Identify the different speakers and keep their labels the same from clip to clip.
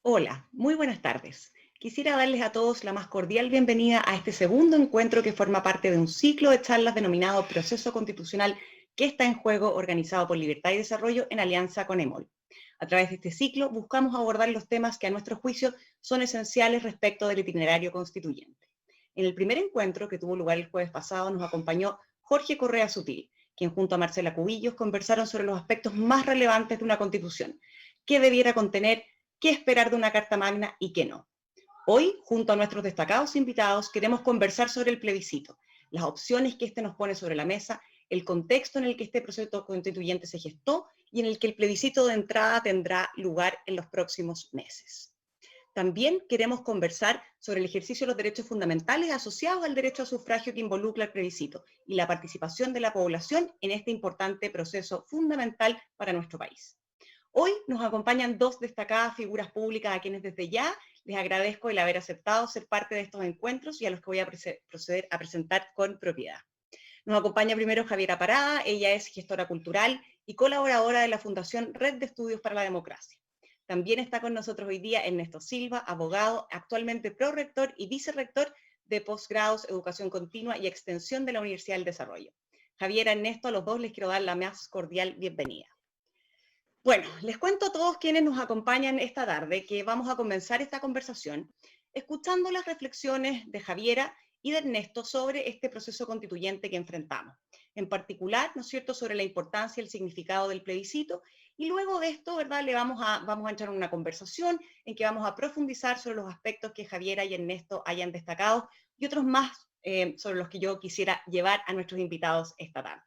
Speaker 1: Hola, muy buenas tardes. Quisiera darles a todos la más cordial bienvenida a este segundo encuentro que forma parte de un ciclo de charlas denominado Proceso Constitucional que está en juego, organizado por Libertad y Desarrollo en alianza con EMOL. A través de este ciclo buscamos abordar los temas que a nuestro juicio son esenciales respecto del itinerario constituyente. En el primer encuentro, que tuvo lugar el jueves pasado, nos acompañó Jorge Correa Sutil, quien junto a Marcela Cubillos conversaron sobre los aspectos más relevantes de una constitución, qué debiera contener, qué esperar de una Carta Magna y qué no. Hoy, junto a nuestros destacados invitados, queremos conversar sobre el plebiscito, las opciones que este nos pone sobre la mesa, el contexto en el que este proceso constituyente se gestó y en el que el plebiscito de entrada tendrá lugar en los próximos meses. También queremos conversar sobre el ejercicio de los derechos fundamentales asociados al derecho a sufragio que involucra el plebiscito y la participación de la población en este importante proceso fundamental para nuestro país. Hoy nos acompañan dos destacadas figuras públicas a quienes desde ya les agradezco el haber aceptado ser parte de estos encuentros y a los que voy a proceder a presentar con propiedad. Nos acompaña primero Javiera Parada, ella es gestora cultural y colaboradora de la Fundación Red de Estudios para la Democracia. También está con nosotros hoy día Ernesto Silva, abogado, actualmente prorector y vicerrector de posgrados, educación continua y extensión de la Universidad del Desarrollo. Javiera, Ernesto, a los dos les quiero dar la más cordial bienvenida. Bueno, les cuento a todos quienes nos acompañan esta tarde que vamos a comenzar esta conversación escuchando las reflexiones de Javiera y de Ernesto sobre este proceso constituyente que enfrentamos. En particular, ¿no es cierto?, sobre la importancia y el significado del plebiscito. Y luego de esto, ¿verdad?, vamos a entrar en una conversación en que vamos a profundizar sobre los aspectos que Javiera y Ernesto hayan destacado y otros más sobre los que yo quisiera llevar a nuestros invitados esta tarde.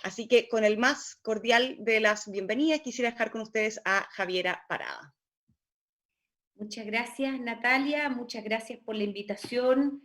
Speaker 1: Así que con el más cordial de las bienvenidas, quisiera dejar con ustedes a Javiera Parada.
Speaker 2: Muchas gracias, Natalia, muchas gracias por la invitación.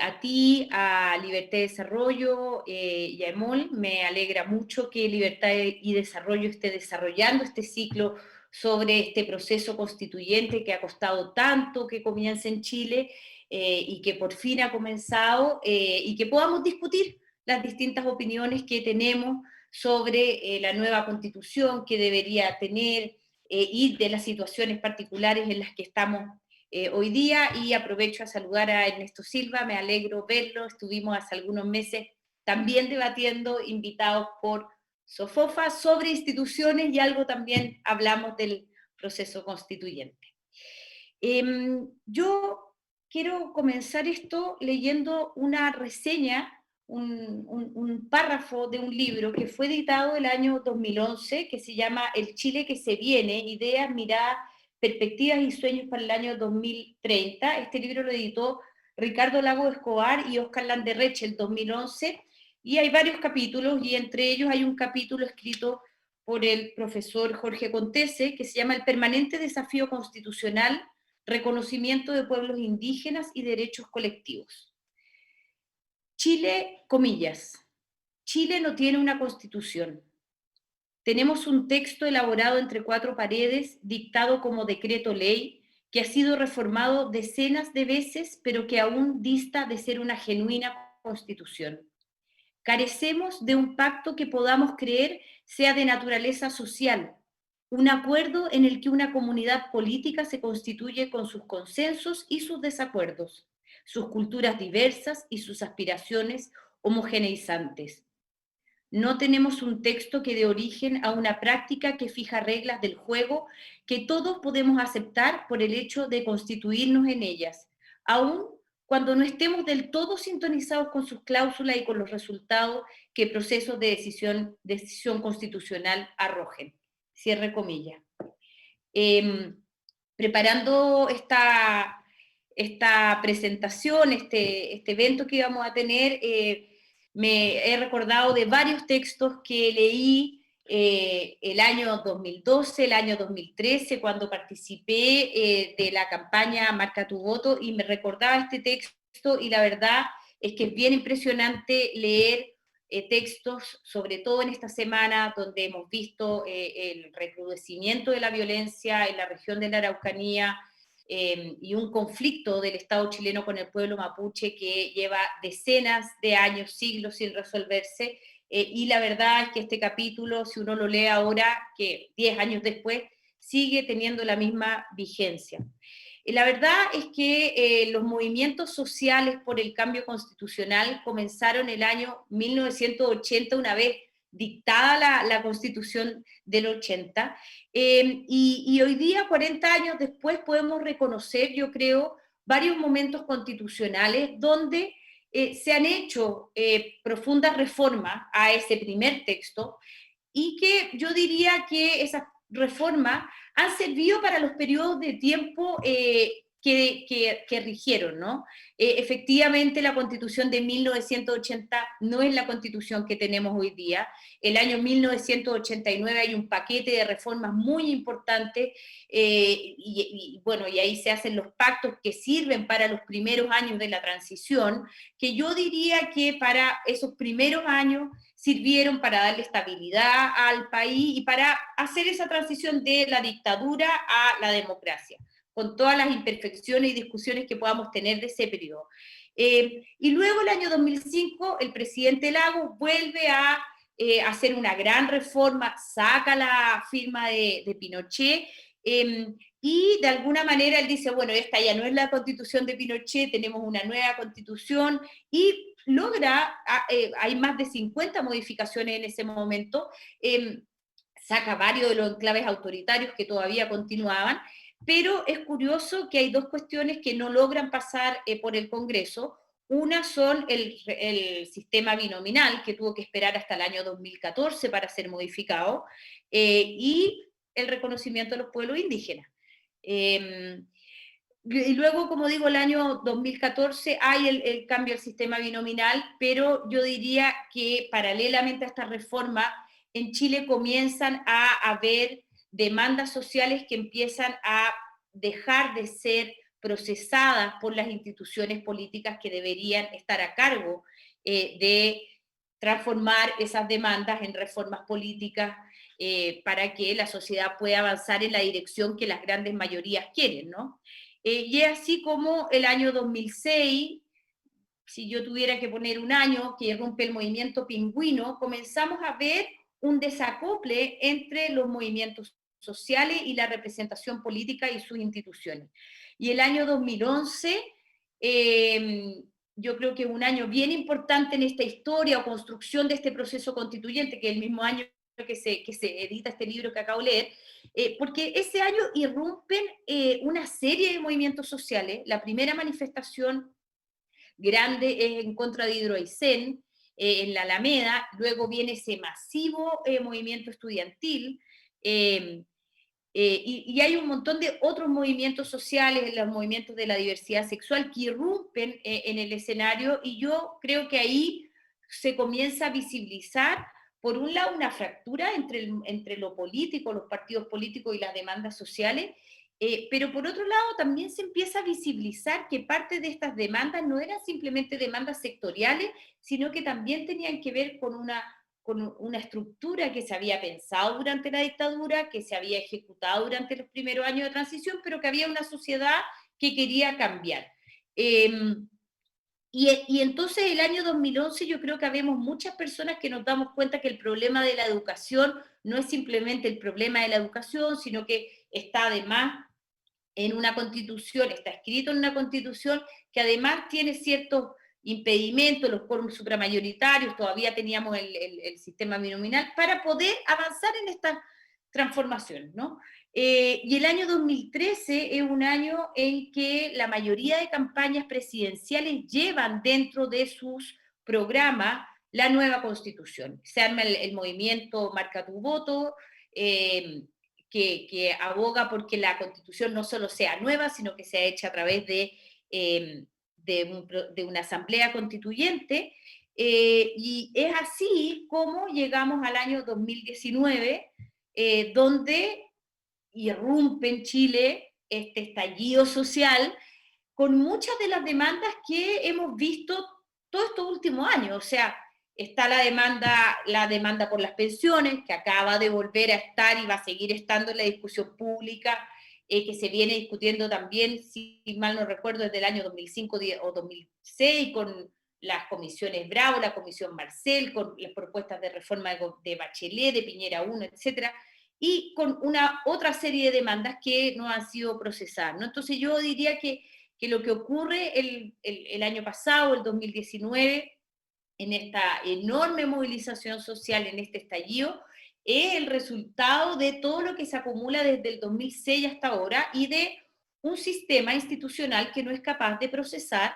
Speaker 2: A ti, a Libertad y Desarrollo y a EMOL. Me alegra mucho que Libertad y Desarrollo esté desarrollando este ciclo sobre este proceso constituyente que ha costado tanto que comience en Chile y que por fin ha comenzado y que podamos discutir las distintas opiniones que tenemos sobre la nueva constitución que debería tener y de las situaciones particulares en las que estamos hoy día. Y aprovecho a saludar a Ernesto Silva, me alegro verlo, estuvimos hace algunos meses también debatiendo, invitados por Sofofa, sobre instituciones y algo también hablamos del proceso constituyente. Yo quiero comenzar esto leyendo una reseña, un párrafo de un libro que fue editado el año 2011, que se llama El Chile que se viene, ideas, miradas, perspectivas y sueños para el año 2030. Este libro lo editó Ricardo Lago Escobar y Oscar Landerreche el 2011, y hay varios capítulos, y entre ellos hay un capítulo escrito por el profesor Jorge Contese, que se llama El permanente desafío constitucional, reconocimiento de pueblos indígenas y derechos colectivos. Chile, comillas, Chile no tiene una constitución. Tenemos un texto elaborado entre cuatro paredes, dictado como decreto ley, que ha sido reformado decenas de veces, pero que aún dista de ser una genuina constitución. Carecemos de un pacto que podamos creer sea de naturaleza social, un acuerdo en el que una comunidad política se constituye con sus consensos y sus desacuerdos, sus culturas diversas y sus aspiraciones homogeneizantes. No tenemos un texto que dé origen a una práctica que fija reglas del juego que todos podemos aceptar por el hecho de constituirnos en ellas, aun cuando no estemos del todo sintonizados con sus cláusulas y con los resultados que procesos de decisión constitucional arrojen. Cierre comillas. Eh, Preparando esta presentación, este evento que íbamos a tener, me he recordado de varios textos que leí el año 2012, el año 2013, cuando participé de la campaña Marca tu voto, y me recordaba este texto, y la verdad es que es bien impresionante leer textos, sobre todo en esta semana, donde hemos visto el recrudecimiento de la violencia en la región de la Araucanía, y un conflicto del Estado chileno con el pueblo mapuche que lleva decenas de años, siglos sin resolverse, y la verdad es que este capítulo, si uno lo lee ahora, que 10 años después, sigue teniendo la misma vigencia. La verdad es que los movimientos sociales por el cambio constitucional comenzaron el año 1980, una vez dictada la Constitución del 80, y hoy día, 40 años después, podemos reconocer, yo creo, varios momentos constitucionales donde se han hecho profundas reformas a ese primer texto, y que yo diría que esas reformas han servido para los periodos de tiempo que rigieron, ¿no? Efectivamente, la Constitución de 1980 no es la Constitución que tenemos hoy día. El año 1989 hay un paquete de reformas muy importantes, bueno, y ahí se hacen los pactos que sirven para los primeros años de la transición, que yo diría que para esos primeros años sirvieron para darle estabilidad al país y para hacer esa transición de la dictadura a la democracia, con todas las imperfecciones y discusiones que podamos tener de ese periodo. Y luego, el año 2005, el presidente Lagos vuelve a hacer una gran reforma, saca la firma de Pinochet, y de alguna manera él dice, bueno, esta ya no es la constitución de Pinochet, tenemos una nueva constitución, y logra, hay más de 50 modificaciones en ese momento, saca varios de los enclaves autoritarios que todavía continuaban, pero es curioso que hay dos cuestiones que no logran pasar por el Congreso. Una son el sistema binominal, que tuvo que esperar hasta el año 2014 para ser modificado, y el reconocimiento de los pueblos indígenas. Y luego, como digo, el año 2014 hay el cambio al sistema binominal, pero yo diría que paralelamente a esta reforma, en Chile comienzan a haber demandas sociales que empiezan a dejar de ser procesadas por las instituciones políticas que deberían estar a cargo de transformar esas demandas en reformas políticas para que la sociedad pueda avanzar en la dirección que las grandes mayorías quieren, ¿no? Y es así como el año 2006, si yo tuviera que poner un año que irrumpe el movimiento pingüino, comenzamos a ver un desacople entre los movimientos sociales y la representación política y sus instituciones. Y el año 2011, yo creo que es un año bien importante en esta historia o construcción de este proceso constituyente, que es el mismo año que se edita este libro que acabo de leer, porque ese año irrumpen una serie de movimientos sociales. La primera manifestación grande es en contra de Hidroaicén, en la Alameda. Luego viene ese masivo movimiento estudiantil, y hay un montón de otros movimientos sociales, los movimientos de la diversidad sexual, que irrumpen en el escenario, y yo creo que ahí se comienza a visibilizar, por un lado, una fractura entre lo político, los partidos políticos y las demandas sociales, pero por otro lado también se empieza a visibilizar que parte de estas demandas no eran simplemente demandas sectoriales, sino que también tenían que ver con una estructura que se había pensado durante la dictadura, que se había ejecutado durante los primeros años de transición, pero que había una sociedad que quería cambiar. Y entonces el año 2011 yo creo que habemos muchas personas que nos damos cuenta que el problema de la educación no es simplemente el problema de la educación, sino que está además en una constitución, está escrito en una constitución que además tiene ciertos impedimentos, los quórums supramayoritarios, todavía teníamos el sistema binominal, para poder avanzar en esta transformación, ¿no? Y el año 2013 es un año en que la mayoría de campañas presidenciales llevan dentro de sus programas la nueva constitución. Se arma el movimiento Marca tu voto, que aboga porque la constitución no solo sea nueva, sino que sea hecha a través de una asamblea constituyente, y es así como llegamos al año 2019, donde irrumpe en Chile este estallido social con muchas de las demandas que hemos visto todos estos últimos años. O sea, está la demanda por las pensiones, que acaba de volver a estar y va a seguir estando en la discusión pública, que se viene discutiendo también, si mal no recuerdo, desde el año 2005 o 2006, con las comisiones Bravo, la comisión Marcel, con las propuestas de reforma de Bachelet, de Piñera 1, etcétera. y con una otra serie de demandas que no han sido procesadas, ¿no? Entonces yo diría que lo que ocurre el año pasado, el 2019, en esta enorme movilización social, en este estallido, es el resultado de todo lo que se acumula desde el 2006 hasta ahora y de un sistema institucional que no es capaz de procesar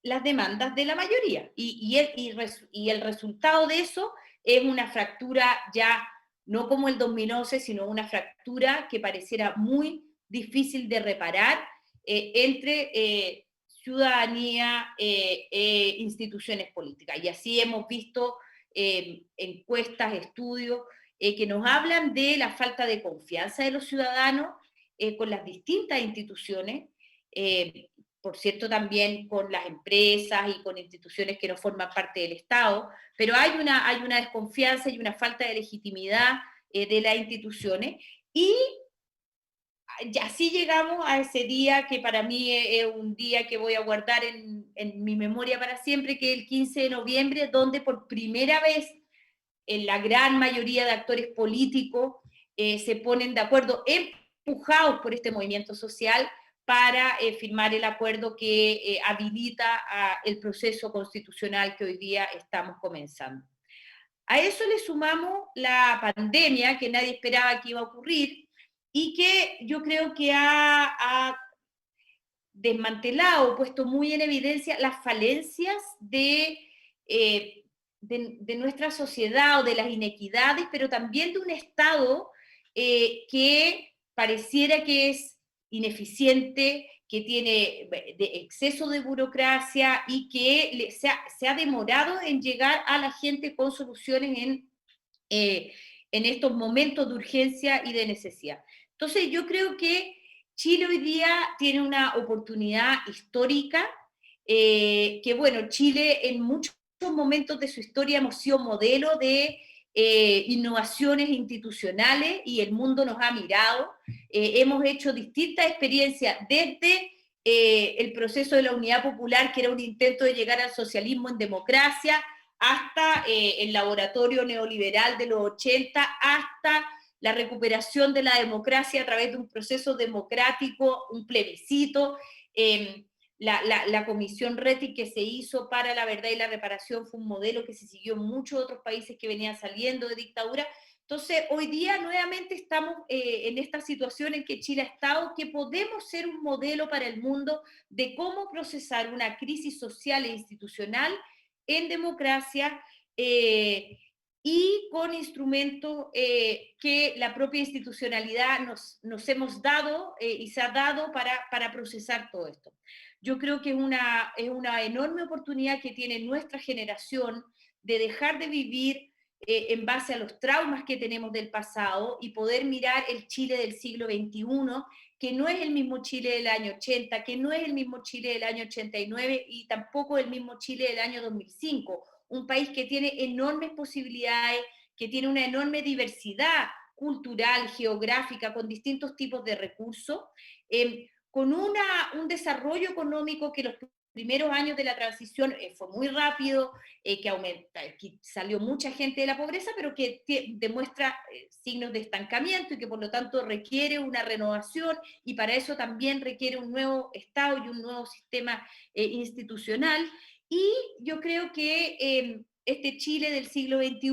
Speaker 2: las demandas de la mayoría. Y el resultado de eso es una fractura ya no como el 2011, sino una fractura que pareciera muy difícil de reparar entre ciudadanía e instituciones políticas. Y así hemos visto encuestas, estudios que nos hablan de la falta de confianza de los ciudadanos con las distintas instituciones, por cierto también con las empresas y con instituciones que no forman parte del Estado, pero hay una desconfianza y una falta de legitimidad de las instituciones, y así llegamos a ese día que para mí es un día que voy a guardar en mi memoria para siempre, que es el 15 de noviembre, donde por primera vez en la gran mayoría de actores políticos se ponen de acuerdo, empujados por este movimiento social, para firmar el acuerdo que habilita el proceso constitucional que hoy día estamos comenzando. A eso le sumamos la pandemia, que nadie esperaba que iba a ocurrir, y que yo creo que ha desmantelado, puesto muy en evidencia las falencias de nuestra sociedad o de las inequidades, pero también de un Estado que pareciera que es ineficiente, que tiene de exceso de burocracia y que se ha demorado en llegar a la gente con soluciones en estos momentos de urgencia y de necesidad. Entonces yo creo que Chile hoy día tiene una oportunidad histórica, que bueno, Chile en muchos momentos de su historia hemos sido modelo de innovaciones institucionales y el mundo nos ha mirado. Hemos hecho distintas experiencias desde el proceso de la Unidad Popular, que era un intento de llegar al socialismo en democracia, hasta el laboratorio neoliberal de los 80, hasta la recuperación de la democracia a través de un proceso democrático, un plebiscito. La comisión RETI que se hizo para la verdad y la reparación fue un modelo que se siguió en muchos otros países que venían saliendo de dictadura. Entonces, hoy día nuevamente estamos en esta situación en que Chile ha estado, que podemos ser un modelo para el mundo de cómo procesar una crisis social e institucional en democracia, y con instrumentos que la propia institucionalidad nos hemos dado y se ha dado para procesar todo esto. Yo creo que es una enorme oportunidad que tiene nuestra generación de dejar de vivir en base a los traumas que tenemos del pasado y poder mirar el Chile del siglo XXI, que no es el mismo Chile del año 80, que no es el mismo Chile del año 89 y tampoco el mismo Chile del año 2005. Un país que tiene enormes posibilidades, que tiene una enorme diversidad cultural, geográfica, con distintos tipos de recursos, con un desarrollo económico que los primeros años de la transición fue muy rápido, que salió mucha gente de la pobreza, pero que demuestra signos de estancamiento y que por lo tanto requiere una renovación, y para eso también requiere un nuevo Estado y un nuevo sistema institucional. Y yo creo que este Chile del siglo XXI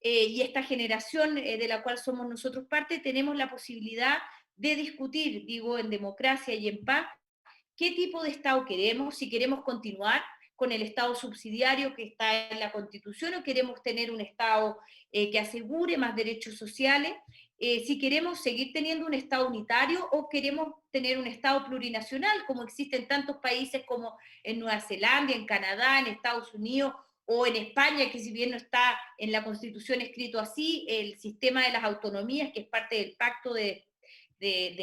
Speaker 2: y esta generación de la cual somos nosotros parte, tenemos la posibilidad de discutir, digo, en democracia y en paz, qué tipo de Estado queremos, si queremos continuar con el Estado subsidiario que está en la Constitución o queremos tener un Estado que asegure más derechos sociales, si queremos seguir teniendo un Estado unitario o queremos tener un Estado plurinacional, como existe en tantos países como en Nueva Zelanda, en Canadá, en Estados Unidos o en España, que si bien no está en la Constitución escrito así, el sistema de las autonomías, que es parte del pacto de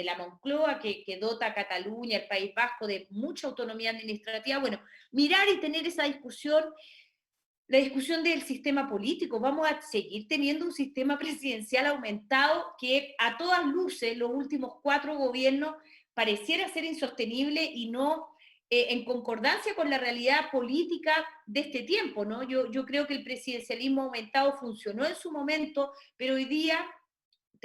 Speaker 2: la Moncloa, que dota a Cataluña, el País Vasco, de mucha autonomía administrativa. Bueno, mirar y tener esa discusión, la discusión del sistema político. Vamos a seguir teniendo un sistema presidencial aumentado que a todas luces los últimos 4 gobiernos pareciera ser insostenible y no en concordancia con la realidad política de este tiempo, ¿no? Yo creo que el presidencialismo aumentado funcionó en su momento, pero hoy día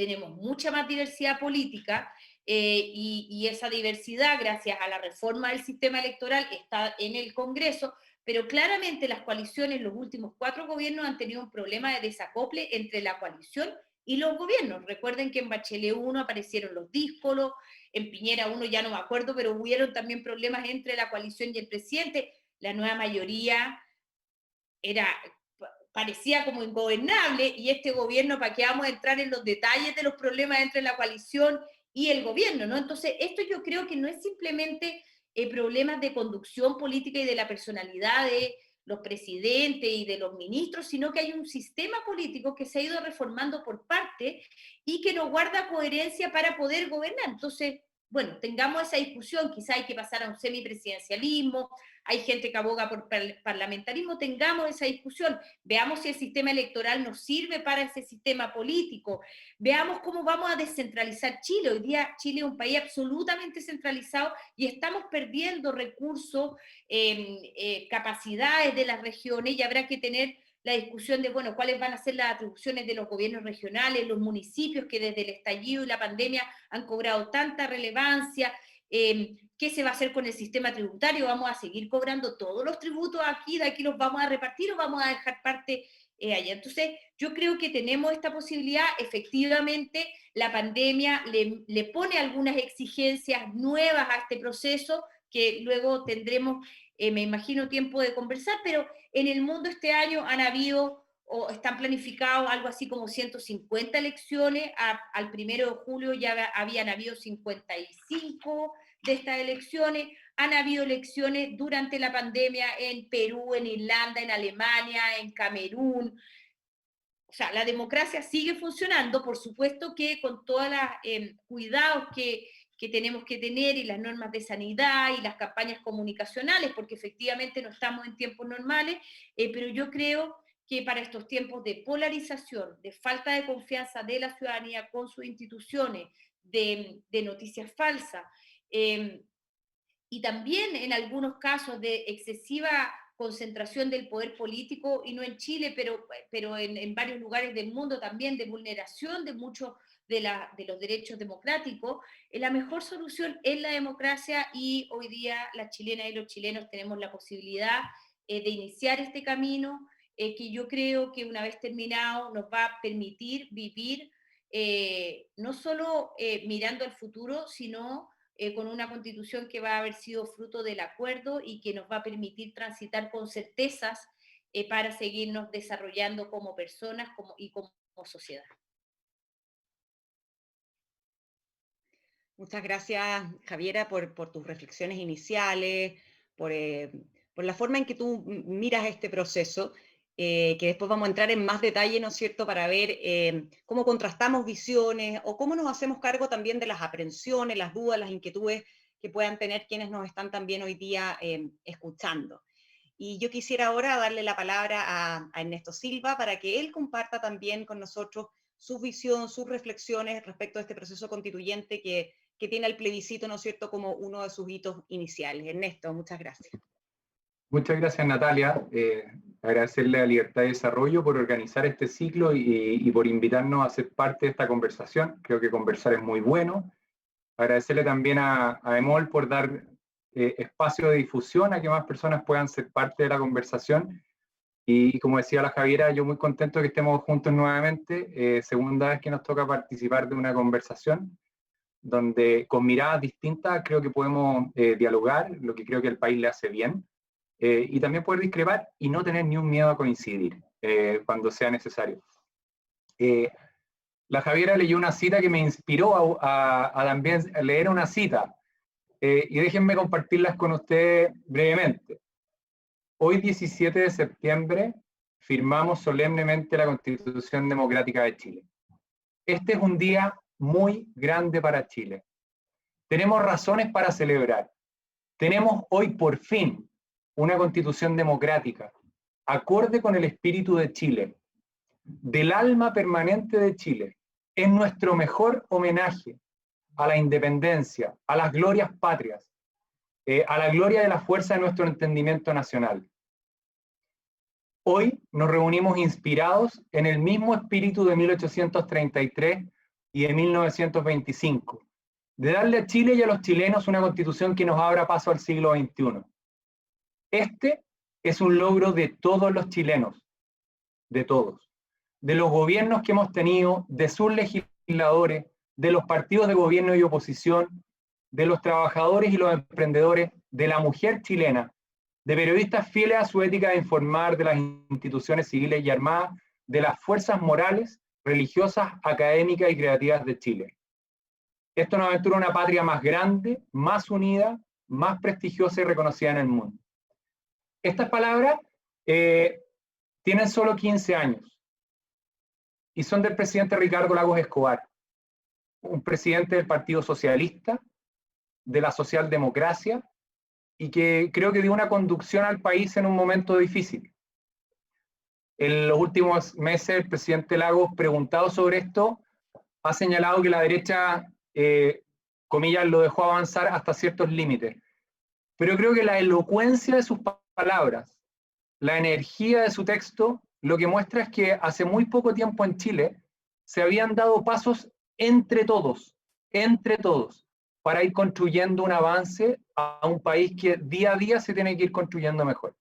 Speaker 2: tenemos mucha más diversidad política, y esa diversidad, gracias a la reforma del sistema electoral, está en el Congreso, pero claramente las coaliciones, los últimos 4 gobiernos han tenido un problema de desacople entre la coalición y los gobiernos. Recuerden que en Bachelet 1 aparecieron los díscolos, en Piñera 1 ya no me acuerdo, pero hubieron también problemas entre la coalición y el presidente. La nueva mayoría parecía como ingobernable, y este gobierno, ¿para qué vamos a entrar en los detalles de los problemas entre la coalición y el gobierno, ¿no? Entonces, esto yo creo que no es simplemente problemas de conducción política y de la personalidad de los presidentes y de los ministros, sino que hay un sistema político que se ha ido reformando por parte y que no guarda coherencia para poder gobernar. Entonces, bueno, tengamos esa discusión, quizá hay que pasar a un semipresidencialismo, hay gente que aboga por parlamentarismo, tengamos esa discusión, veamos si el sistema electoral nos sirve para ese sistema político, veamos cómo vamos a descentralizar Chile. Hoy día Chile es un país absolutamente centralizado y estamos perdiendo recursos, capacidades de las regiones, y habrá que tener la discusión de, bueno, cuáles van a ser las atribuciones de los gobiernos regionales, los municipios que desde el estallido y la pandemia han cobrado tanta relevancia, qué se va a hacer con el sistema tributario, vamos a seguir cobrando todos los tributos aquí, de aquí los vamos a repartir o vamos a dejar parte allá. Entonces, yo creo que tenemos esta posibilidad. Efectivamente, la pandemia le pone algunas exigencias nuevas a este proceso, que luego tendremos, me imagino, tiempo de conversar, pero en el mundo este año han habido o están planificados algo así como 150 elecciones, al 1 de julio ya habían habido 55 de estas elecciones, han habido elecciones durante la pandemia en Perú, en Irlanda, en Alemania, en Camerún. O sea, la democracia sigue funcionando, por supuesto que con todos los cuidados que tenemos que tener, y las normas de sanidad y las campañas comunicacionales, porque efectivamente no estamos en tiempos normales, pero yo creo que para estos tiempos de polarización, de falta de confianza de la ciudadanía con sus instituciones, de noticias falsas, y también en algunos casos de excesiva concentración del poder político, y no en Chile, pero en varios lugares del mundo también, de vulneración de muchos de los derechos democráticos, la mejor solución es la democracia, y hoy día las chilenas y los chilenos tenemos la posibilidad de iniciar este camino, que yo creo que una vez terminado nos va a permitir vivir no solo mirando al futuro, sino con una constitución que va a haber sido fruto del acuerdo y que nos va a permitir transitar con certezas para seguirnos desarrollando como personas y como sociedad.
Speaker 1: Muchas gracias, Javiera, por tus reflexiones iniciales, por la forma en que tú miras este proceso, que después vamos a entrar en más detalle, ¿no es cierto?, para ver cómo contrastamos visiones o cómo nos hacemos cargo también de las aprensiones, las dudas, las inquietudes que puedan tener quienes nos están también hoy día escuchando. Y yo quisiera ahora darle la palabra a Ernesto Silva para que él comparta también con nosotros su visión, sus reflexiones respecto a este proceso constituyente que tiene el plebiscito, ¿no es cierto?, como uno de sus hitos iniciales. Ernesto, muchas gracias.
Speaker 3: Muchas gracias, Natalia. Agradecerle a Libertad y Desarrollo por organizar este ciclo y por invitarnos a ser parte de esta conversación. Creo que conversar es muy bueno. Agradecerle también a EMOL por dar espacio de difusión a que más personas puedan ser parte de la conversación. Y como decía la Javiera, yo muy contento de que estemos juntos nuevamente. Segunda vez que nos toca participar de una conversación donde con miradas distintas creo que podemos dialogar, lo que creo que el país le hace bien, y también poder discrepar y no tener ni un miedo a coincidir cuando sea necesario. La Javiera leyó una cita que me inspiró a también leer una cita, y déjenme compartirlas con ustedes brevemente. Hoy, 17 de septiembre, firmamos solemnemente la Constitución Democrática de Chile. Este es un día muy grande para Chile. Tenemos razones para celebrar. Tenemos hoy por fin una constitución democrática, acorde con el espíritu de Chile, del alma permanente de Chile. Es nuestro mejor homenaje a la independencia, a las glorias patrias, a la gloria de la fuerza de nuestro entendimiento nacional. Hoy nos reunimos inspirados en el mismo espíritu de 1833 y de 1925, de darle a Chile y a los chilenos una constitución que nos abra paso al siglo XXI. Este es un logro de todos los chilenos, de todos, de los gobiernos que hemos tenido, de sus legisladores, de los partidos de gobierno y oposición, de los trabajadores y los emprendedores, de la mujer chilena, de periodistas fieles a su ética de informar, de las instituciones civiles y armadas, de las fuerzas morales, religiosas, académicas y creativas de Chile. Esto nos aventura una patria más grande, más unida, más prestigiosa y reconocida en el mundo. Estas palabras tienen solo 15 años y son del presidente Ricardo Lagos Escobar, un presidente del Partido Socialista, de la socialdemocracia, y que creo que dio una conducción al país en un momento difícil. En los últimos meses, el presidente Lagos, preguntado sobre esto, ha señalado que la derecha, comillas, lo dejó avanzar hasta ciertos límites. Pero creo que la elocuencia de sus palabras, la energía de su texto, lo que muestra es que hace muy poco tiempo en Chile se habían dado pasos entre todos, para ir construyendo un avance a un país que día a día se tiene que ir construyendo mejor.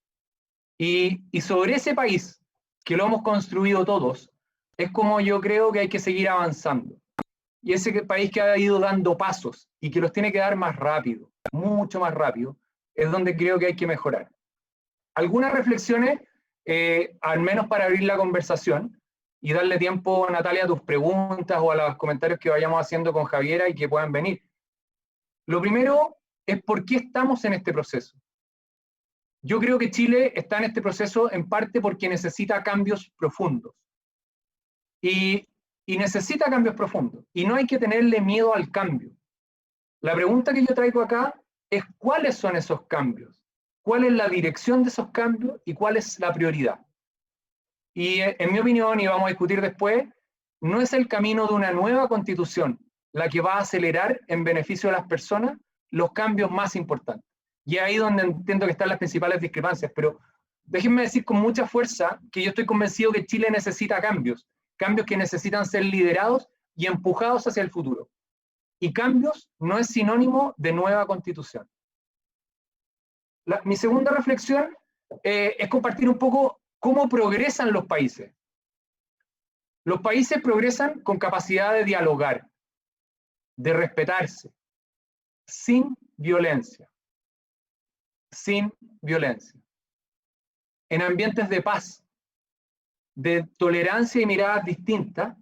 Speaker 3: Y sobre ese país, que lo hemos construido todos, es como yo creo que hay que seguir avanzando. Y ese país que ha ido dando pasos y que los tiene que dar más rápido, mucho más rápido, es donde creo que hay que mejorar. Algunas reflexiones, al menos para abrir la conversación y darle tiempo, Natalia, a tus preguntas o a los comentarios que vayamos haciendo con Javiera y que puedan venir. Lo primero es por qué estamos en este proceso. Yo creo que Chile está en este proceso en parte porque necesita cambios profundos. Y necesita cambios profundos. Y no hay que tenerle miedo al cambio. La pregunta que yo traigo acá es cuáles son esos cambios, cuál es la dirección de esos cambios y cuál es la prioridad. Y en mi opinión, y vamos a discutir después, no es el camino de una nueva constitución la que va a acelerar en beneficio de las personas los cambios más importantes. Y es ahí donde entiendo que están las principales discrepancias, pero déjenme decir con mucha fuerza que yo estoy convencido que Chile necesita cambios, cambios que necesitan ser liderados y empujados hacia el futuro. Y cambios no es sinónimo de nueva constitución. Mi segunda reflexión es compartir un poco cómo progresan los países. Los países progresan con capacidad de dialogar, de respetarse, sin violencia. Sin violencia. En ambientes de paz, de tolerancia y miradas distintas,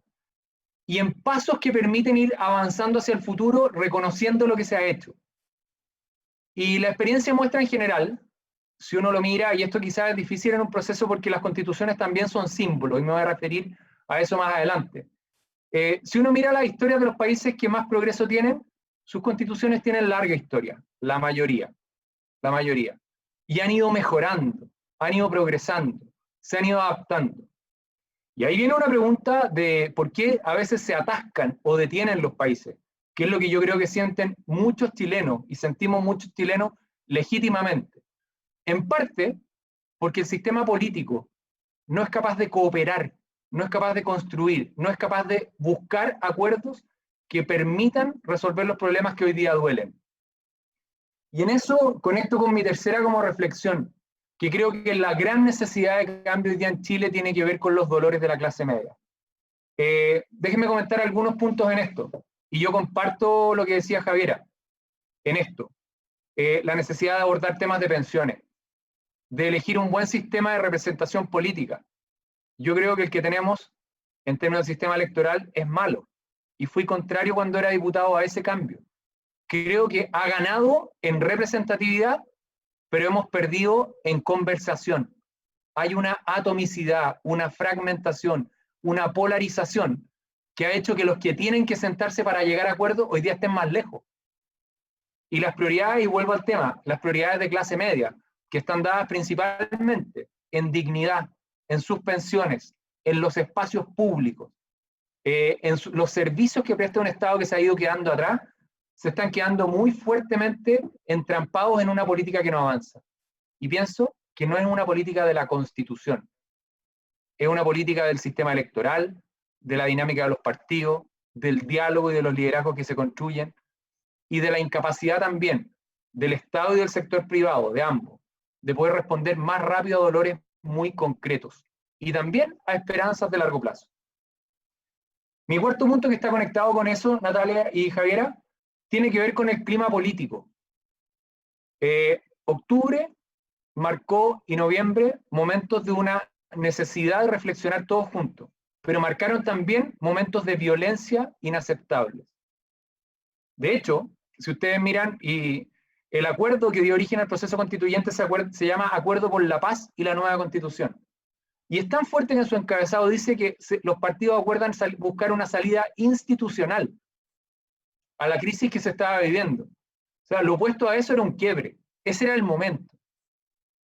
Speaker 3: y en pasos que permiten ir avanzando hacia el futuro, reconociendo lo que se ha hecho. Y la experiencia muestra en general, si uno lo mira, y esto quizás es difícil en un proceso porque las constituciones también son símbolos, y me voy a referir a eso más adelante. Si uno mira la historia de los países que más progreso tienen, sus constituciones tienen larga historia, la mayoría. Y han ido mejorando, han ido progresando, se han ido adaptando. Y ahí viene una pregunta de por qué a veces se atascan o detienen los países, que es lo que yo creo que sienten muchos chilenos, y sentimos muchos chilenos legítimamente. En parte, porque el sistema político no es capaz de cooperar, no es capaz de construir, no es capaz de buscar acuerdos que permitan resolver los problemas que hoy día duelen. Y en eso conecto con mi tercera como reflexión, que creo que la gran necesidad de cambio hoy día en Chile tiene que ver con los dolores de la clase media. Déjenme comentar algunos puntos en esto, y yo comparto lo que decía Javiera en esto. La necesidad de abordar temas de pensiones, de elegir un buen sistema de representación política. Yo creo que el que tenemos en términos de sistema electoral es malo, y fui contrario cuando era diputado a ese cambio. Creo que ha ganado en representatividad, pero hemos perdido en conversación. Hay una atomicidad, una fragmentación, una polarización que ha hecho que los que tienen que sentarse para llegar a acuerdos hoy día estén más lejos. Y las prioridades, y vuelvo al tema, las prioridades de clase media, que están dadas principalmente en dignidad, en sus pensiones, en los espacios públicos, en los servicios que presta un Estado que se ha ido quedando atrás, se están quedando muy fuertemente entrampados en una política que no avanza. Y pienso que no es una política de la Constitución, es una política del sistema electoral, de la dinámica de los partidos, del diálogo y de los liderazgos que se construyen, y de la incapacidad también del Estado y del sector privado, de ambos, de poder responder más rápido a dolores muy concretos, y también a esperanzas de largo plazo. Mi cuarto punto, que está conectado con eso, Natalia y Javiera, tiene que ver con el clima político. Octubre marcó y noviembre momentos de una necesidad de reflexionar todos juntos, pero marcaron también momentos de violencia inaceptables. De hecho, si ustedes miran, y el acuerdo que dio origen al proceso constituyente se llama Acuerdo por la Paz y la Nueva Constitución. Y es tan fuerte que en su encabezado dice que los partidos acuerdan buscar una salida institucional a la crisis que se estaba viviendo. O sea, lo opuesto a eso era un quiebre. Ese era el momento.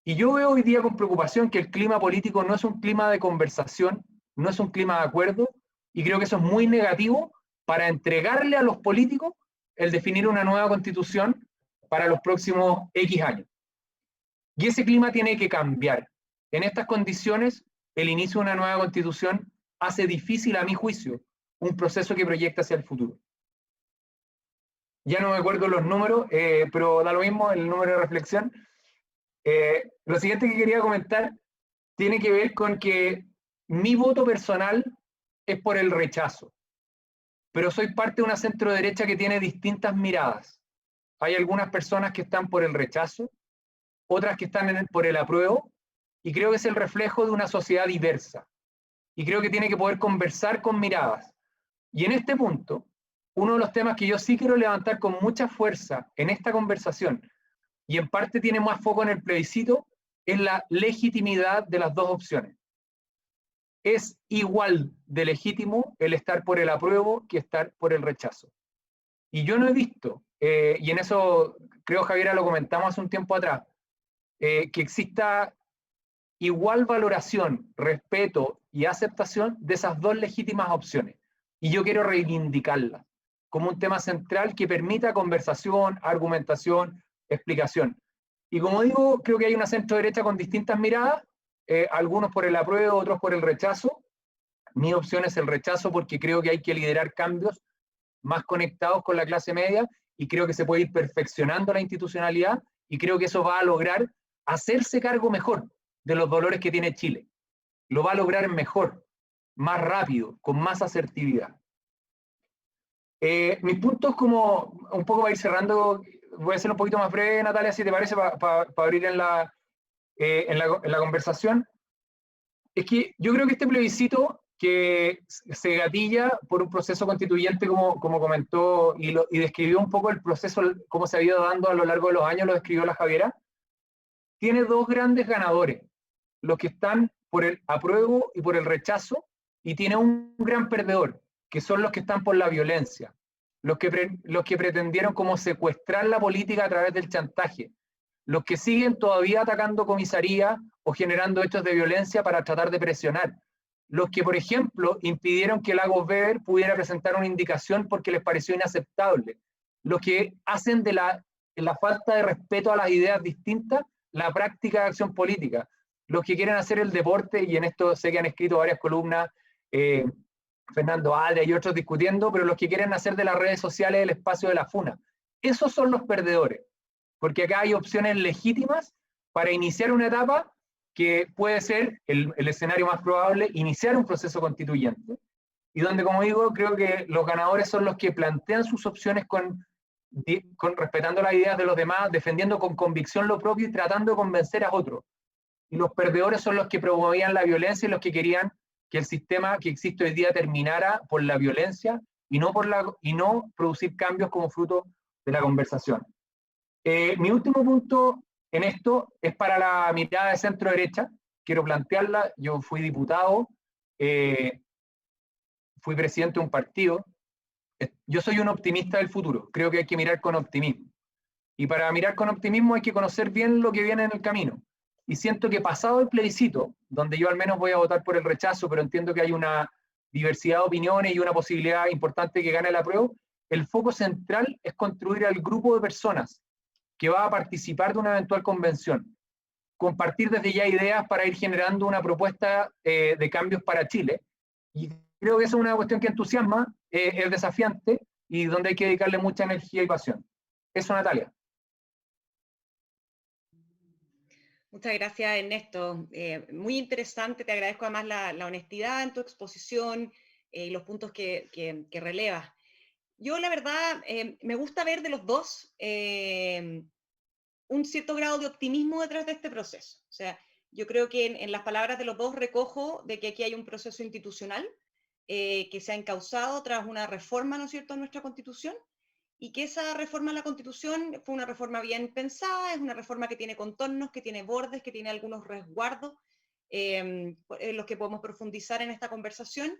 Speaker 3: Y yo veo hoy día con preocupación que el clima político no es un clima de conversación, no es un clima de acuerdo, y creo que eso es muy negativo para entregarle a los políticos el definir una nueva constitución para los próximos X años. Y ese clima tiene que cambiar. En estas condiciones, el inicio de una nueva constitución hace difícil, a mi juicio, un proceso que proyecta hacia el futuro. Ya no me acuerdo los números, pero da lo mismo el número de reflexión. Lo siguiente que quería comentar tiene que ver con que mi voto personal es por el rechazo, pero soy parte de una centro derecha que tiene distintas miradas. Hay algunas personas que están por el rechazo, otras que están por el apruebo, y creo que es el reflejo de una sociedad diversa. Y creo que tiene que poder conversar con miradas. Y en este punto, uno de los temas que yo sí quiero levantar con mucha fuerza en esta conversación, y en parte tiene más foco en el plebiscito, es la legitimidad de las dos opciones. Es igual de legítimo el estar por el apruebo que estar por el rechazo. Y yo no he visto, y en eso creo, Javiera, lo comentamos hace un tiempo atrás, que exista igual valoración, respeto y aceptación de esas dos legítimas opciones. Y yo quiero reivindicarlas como un tema central que permita conversación, argumentación, explicación. Y como digo, creo que hay una centro derecha con distintas miradas, algunos por el apruebo, otros por el rechazo. Mi opción es el rechazo porque creo que hay que liderar cambios más conectados con la clase media, y creo que se puede ir perfeccionando la institucionalidad, y creo que eso va a lograr hacerse cargo mejor de los dolores que tiene Chile. Lo va a lograr mejor, más rápido, con más asertividad. Mis puntos, como un poco para ir cerrando, voy a ser un poquito más breve, Natalia, si te parece, para abrir en la conversación. Es que yo creo que este plebiscito, que se gatilla por un proceso constituyente, como comentó y describió un poco el proceso, cómo se ha ido dando a lo largo de los años, lo describió la Javiera, tiene dos grandes ganadores, los que están por el apruebo y por el rechazo, y tiene un gran perdedor, que son los que están por la violencia, los que pretendieron como secuestrar la política a través del chantaje, los que siguen todavía atacando comisaría o generando hechos de violencia para tratar de presionar, los que, por ejemplo, impidieron que Lagos Weber pudiera presentar una indicación porque les pareció inaceptable, los que hacen de la falta de respeto a las ideas distintas la práctica de acción política, los que quieren hacer el deporte, y en esto sé que han escrito varias columnas, Fernando Adria y otros discutiendo, pero los que quieren hacer de las redes sociales el espacio de la funa. Esos son los perdedores, porque acá hay opciones legítimas para iniciar una etapa que puede ser el escenario más probable, iniciar un proceso constituyente, y donde, como digo, creo que los ganadores son los que plantean sus opciones respetando las ideas de los demás, defendiendo con convicción lo propio y tratando de convencer a otros. Y los perdedores son los que promovían la violencia y los que querían que el sistema que existe hoy día terminara por la violencia y no producir cambios como fruto de la conversación. Mi último punto en esto es para la mirada de centro derecha. Quiero plantearla. Yo fui diputado, fui presidente de un partido. Yo soy un optimista del futuro. Creo que hay que mirar con optimismo. Y para mirar con optimismo hay que conocer bien lo que viene en el camino. Y siento que pasado el plebiscito, donde yo al menos voy a votar por el rechazo, pero entiendo que hay una diversidad de opiniones y una posibilidad importante que gane el apruebo, el foco central es construir al grupo de personas que va a participar de una eventual convención. Compartir desde ya ideas para ir generando una propuesta de cambios para Chile. Y Creo que eso es una cuestión que entusiasma, es desafiante y donde hay que dedicarle mucha energía y pasión. Eso, Natalia.
Speaker 1: Muchas gracias, Ernesto. Muy interesante, te agradezco además la honestidad en tu exposición y los puntos que relevas. Yo, la verdad, me gusta ver de los dos un cierto grado de optimismo detrás de este proceso. O sea, yo creo que en las palabras de los dos recojo de que aquí hay un proceso institucional que se ha encauzado tras una reforma, ¿no es cierto?, a nuestra Constitución, y que esa reforma a la Constitución fue una reforma bien pensada, es una reforma que tiene contornos, que tiene bordes, que tiene algunos resguardos en los que podemos profundizar en esta conversación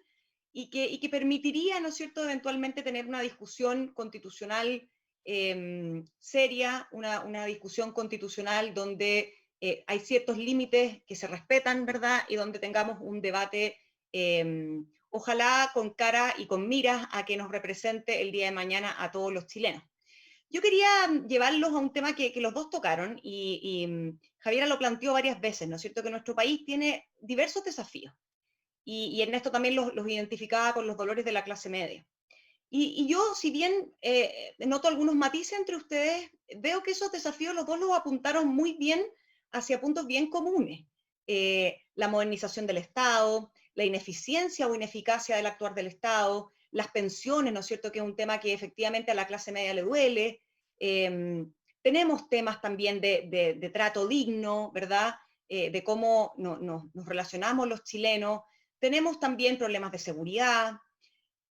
Speaker 1: y que permitiría, ¿no es cierto?, eventualmente tener una discusión constitucional seria, una discusión constitucional donde hay ciertos límites que se respetan, ¿verdad?, y donde tengamos un debate ojalá con cara y con miras a que nos represente el día de mañana a todos los chilenos. Yo quería llevarlos a un tema que los dos tocaron y Javiera lo planteó varias veces, ¿no es cierto?, que nuestro país tiene diversos desafíos y Ernesto también los identificaba con los dolores de la clase media. Y yo, si bien noto algunos matices entre ustedes, veo que esos desafíos los dos los apuntaron muy bien hacia puntos bien comunes. La modernización del Estado, la ineficiencia o ineficacia del actuar del Estado, las pensiones, ¿no es cierto?, que es un tema que efectivamente a la clase media le duele. Tenemos temas también de trato digno, ¿verdad? De cómo nos relacionamos los chilenos. Tenemos también problemas de seguridad.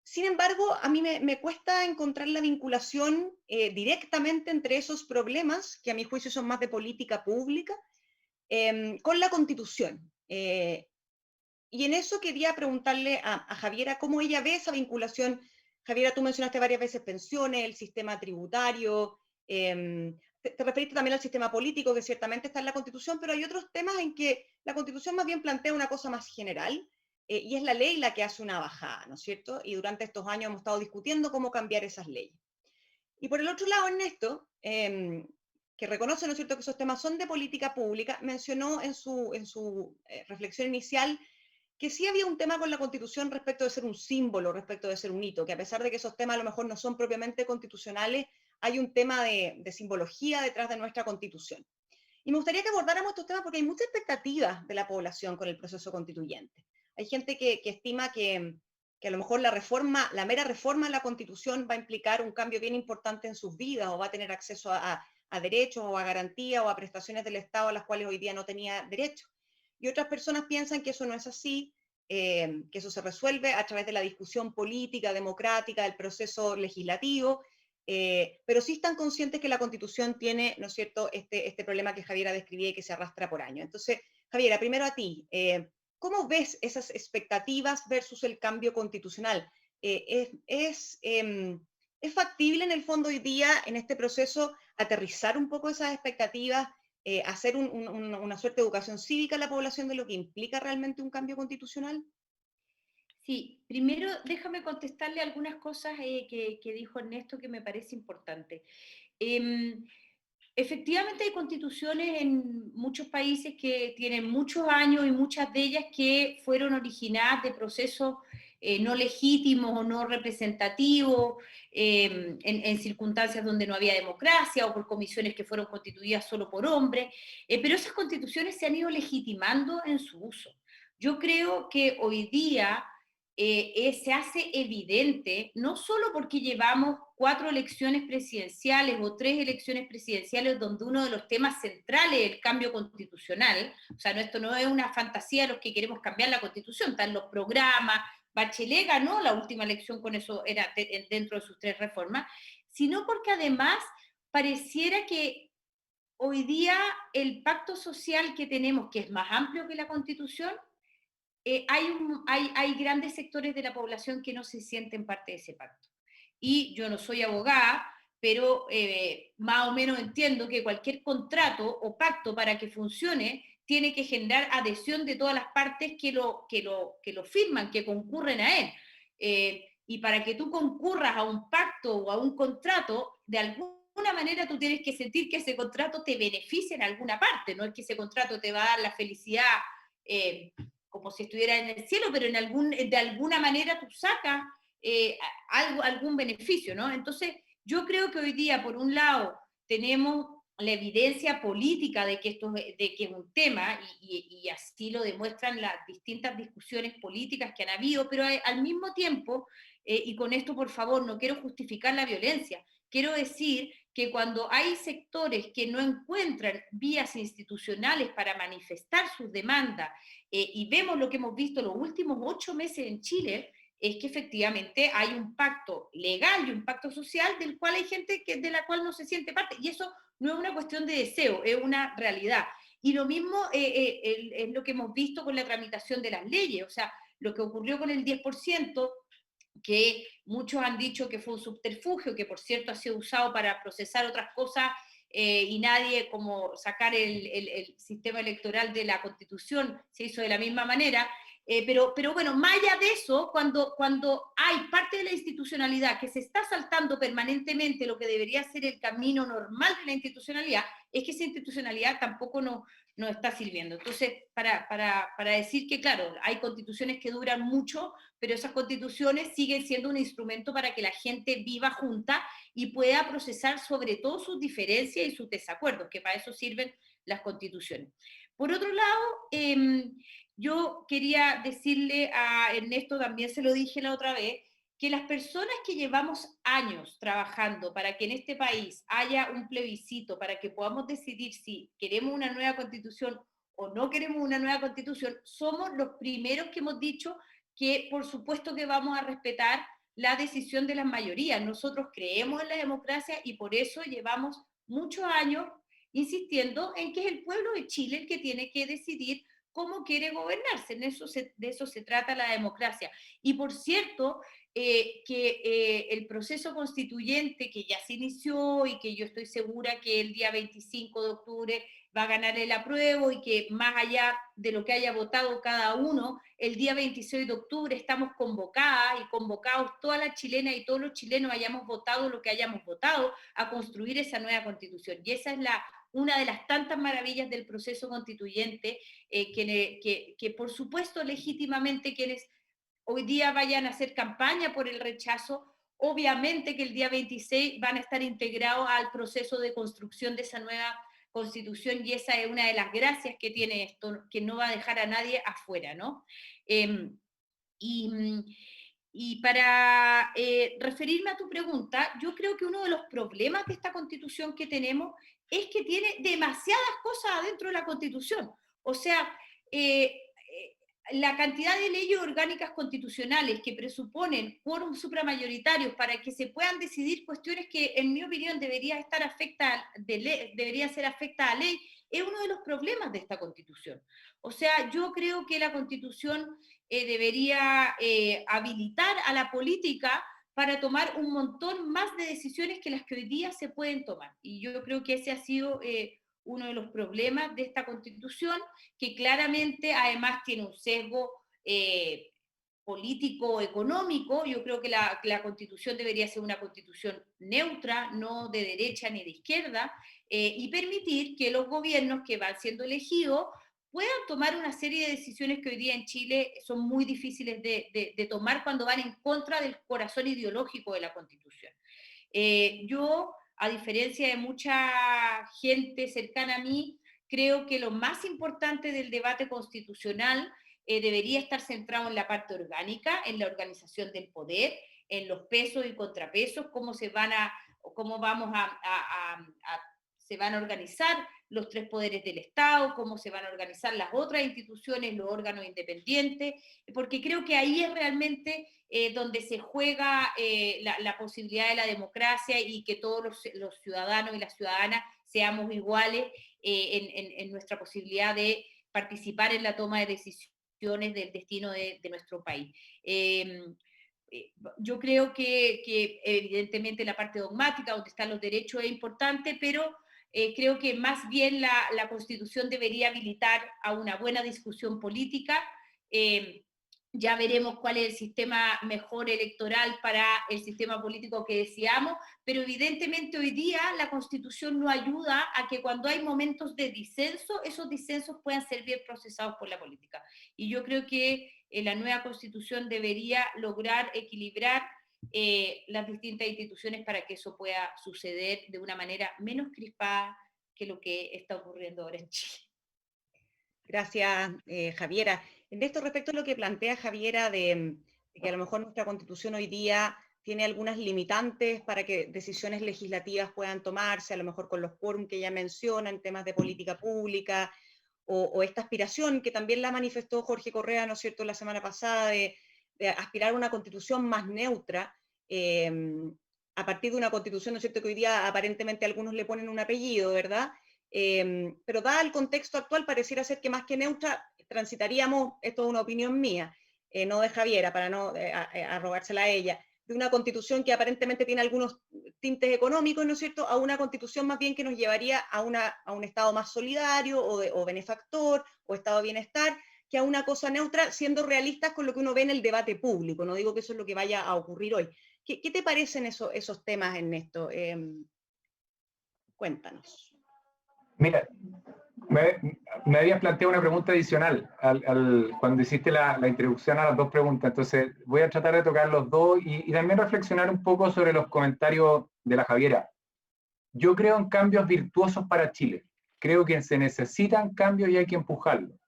Speaker 1: Sin embargo, a mí me cuesta encontrar la vinculación directamente entre esos problemas, que a mi juicio son más de política pública, con la Constitución. Y en eso quería preguntarle a Javiera cómo ella ve esa vinculación. Javiera, tú mencionaste varias veces pensiones, el sistema tributario, te referiste también al sistema político, que ciertamente está en la Constitución, pero hay otros temas en que la Constitución más bien plantea una cosa más general, y es la ley la que hace una bajada, ¿no es cierto? Y durante estos años hemos estado discutiendo cómo cambiar esas leyes. Y por el otro lado, Ernesto, que reconoce, ¿no es cierto?, que esos temas son de política pública, mencionó en su reflexión inicial que sí había un tema con la Constitución respecto de ser un símbolo, respecto de ser un hito, que a pesar de que esos temas a lo mejor no son propiamente constitucionales, hay un tema de simbología detrás de nuestra Constitución. Y me gustaría que abordáramos estos temas porque hay muchas expectativas de la población con el proceso constituyente. Hay gente que estima que a lo mejor la mera reforma de la Constitución va a implicar un cambio bien importante en sus vidas o va a tener acceso a derechos o a garantías o a prestaciones del Estado a las cuales hoy día no tenía derecho. Y otras personas piensan que eso no es así, que eso se resuelve a través de la discusión política, democrática, del proceso legislativo, pero sí están conscientes que la Constitución tiene, ¿no es cierto?, este problema que Javiera describía y que se arrastra por años. Entonces, Javiera, primero a ti, ¿cómo ves esas expectativas versus el cambio constitucional? ¿Es factible en el fondo hoy día, en este proceso, aterrizar un poco esas expectativas, hacer una suerte de educación cívica a la población de lo que implica realmente un cambio constitucional?
Speaker 2: Sí, primero déjame contestarle algunas cosas que dijo Ernesto que me parece importante. Efectivamente hay constituciones en muchos países que tienen muchos años y muchas de ellas que fueron originadas de procesos no legítimos o no representativos, en circunstancias donde no había democracia o por comisiones que fueron constituidas solo por hombres, pero esas constituciones se han ido legitimando en su uso. Yo creo que hoy día se hace evidente, no solo porque llevamos 4 elecciones presidenciales o 3 elecciones presidenciales donde uno de los temas centrales es el cambio constitucional, o sea, esto no es una fantasía de los que queremos cambiar la constitución, están los programas, Bachelet ganó la última elección con eso, era dentro de sus 3 reformas, sino porque además pareciera que hoy día el pacto social que tenemos, que es más amplio que la constitución, hay grandes sectores de la población que no se sienten parte de ese pacto. Y yo no soy abogada, pero más o menos entiendo que cualquier contrato o pacto para que funcione tiene que generar adhesión de todas las partes que lo firman, que concurren a él. Y para que tú concurras a un pacto o a un contrato, de alguna manera tú tienes que sentir que ese contrato te beneficia en alguna parte, no es que ese contrato te va a dar la felicidad como si estuviera en el cielo, pero de alguna manera tú sacas algún beneficio, ¿no? Entonces, yo creo que hoy día, por un lado, tenemos la evidencia política de que es un tema, y así lo demuestran las distintas discusiones políticas que han habido, pero al mismo tiempo, y con esto por favor no quiero justificar la violencia, quiero decir que cuando hay sectores que no encuentran vías institucionales para manifestar sus demandas, y vemos lo que hemos visto los últimos 8 meses en Chile, es que efectivamente hay un pacto legal y un pacto social del cual hay gente de la cual no se siente parte, y eso no es una cuestión de deseo, es una realidad. Y lo mismo es lo que hemos visto con la tramitación de las leyes, o sea, lo que ocurrió con el 10%, que muchos han dicho que fue un subterfugio, que por cierto ha sido usado para procesar otras cosas, y nadie, como sacar el sistema electoral de la Constitución, se hizo de la misma manera. Pero bueno, más allá de eso, cuando hay parte de la institucionalidad que se está saltando permanentemente lo que debería ser el camino normal de la institucionalidad, es que esa institucionalidad tampoco nos está sirviendo. Entonces, para decir que, claro, hay constituciones que duran mucho, pero esas constituciones siguen siendo un instrumento para que la gente viva junta y pueda procesar sobre todo sus diferencias y sus desacuerdos, que para eso sirven las constituciones. Por otro lado, yo quería decirle a Ernesto, también se lo dije la otra vez, que las personas que llevamos años trabajando para que en este país haya un plebiscito, para que podamos decidir si queremos una nueva constitución o no queremos una nueva constitución, somos los primeros que hemos dicho que por supuesto que vamos a respetar la decisión de las mayorías. Nosotros creemos en la democracia y por eso llevamos muchos años insistiendo en que es el pueblo de Chile el que tiene que decidir cómo quiere gobernarse. De eso se trata la democracia. Y por cierto, el proceso constituyente que ya se inició y que yo estoy segura que el día 25 de octubre va a ganar el apruebo, y que más allá de lo que haya votado cada uno, el día 26 de octubre estamos convocadas y convocados todas las chilenas y todos los chilenos hayamos votado lo que hayamos votado a construir esa nueva constitución. Y esa es una de las tantas maravillas del proceso constituyente, que por supuesto legítimamente quienes hoy día vayan a hacer campaña por el rechazo, obviamente que el día 26 van a estar integrados al proceso de construcción de esa nueva constitución, y esa es una de las gracias que tiene esto, que no va a dejar a nadie afuera, ¿no? Y para referirme a tu pregunta, yo creo que uno de los problemas de esta constitución que tenemos es que tiene demasiadas cosas adentro de la constitución. O sea, la cantidad de leyes orgánicas constitucionales que presuponen quórum supramayoritarios para que se puedan decidir cuestiones que, en mi opinión, debería ser afecta a ley, es uno de los problemas de esta constitución. O sea, yo creo que la constitución debería habilitar a la política para tomar un montón más de decisiones que las que hoy día se pueden tomar. Y yo creo que ese ha sido uno de los problemas de esta constitución, que claramente además tiene un sesgo político-económico. Yo creo que la constitución debería ser una constitución neutra, no de derecha ni de izquierda, y permitir que los gobiernos que van siendo elegidos puedan tomar una serie de decisiones que hoy día en Chile son muy difíciles de tomar cuando van en contra del corazón ideológico de la Constitución. Yo, a diferencia de mucha gente cercana a mí, creo que lo más importante del debate constitucional debería estar centrado en la parte orgánica, en la organización del poder, en los pesos y contrapesos, cómo se van a organizar los tres poderes del Estado, cómo se van a organizar las otras instituciones, los órganos independientes, porque creo que ahí es realmente donde se juega la posibilidad de la democracia, y que todos los ciudadanos y las ciudadanas seamos iguales en nuestra posibilidad de participar en la toma de decisiones del destino de nuestro país. Yo creo que evidentemente la parte dogmática, donde están los derechos, es importante, pero creo que más bien la Constitución debería habilitar a una buena discusión política, ya veremos cuál es el sistema mejor electoral para el sistema político que deseamos, pero evidentemente hoy día la Constitución no ayuda a que cuando hay momentos de disenso, esos disensos puedan ser bien procesados por la política. Y yo creo que la nueva Constitución debería lograr equilibrar las distintas instituciones para que eso pueda suceder de una manera menos crispada que lo que está ocurriendo ahora en Chile.
Speaker 1: Gracias, Javiera. En esto respecto a lo que plantea Javiera de que a lo mejor nuestra Constitución hoy día tiene algunas limitantes para que decisiones legislativas puedan tomarse, a lo mejor con los quórum que ella menciona en temas de política pública, o esta aspiración que también la manifestó Jorge Correa, ¿no es cierto?, la semana pasada, de aspirar a una Constitución más neutra, a partir de una Constitución, ¿no es cierto?, que hoy día aparentemente algunos le ponen un apellido, ¿verdad?, pero dada el contexto actual, pareciera ser que más que neutra transitaríamos, esto es una opinión mía, no de Javiera, para no arrogársela a ella, de una constitución que aparentemente tiene algunos tintes económicos, ¿no es cierto?, a una constitución más bien que nos llevaría a un Estado más solidario o benefactor o Estado de bienestar, que a una cosa neutra, siendo realistas con lo que uno ve en el debate público. No digo que eso es lo que vaya a ocurrir hoy. ¿Qué te parecen esos temas, Ernesto? Cuéntanos.
Speaker 3: Mira, me habías planteado una pregunta adicional cuando hiciste la introducción a las dos preguntas, entonces voy a tratar de tocar los dos y también reflexionar un poco sobre los comentarios de la Javiera. Yo creo en cambios virtuosos para Chile. Creo que se necesitan cambios y hay que empujarlos.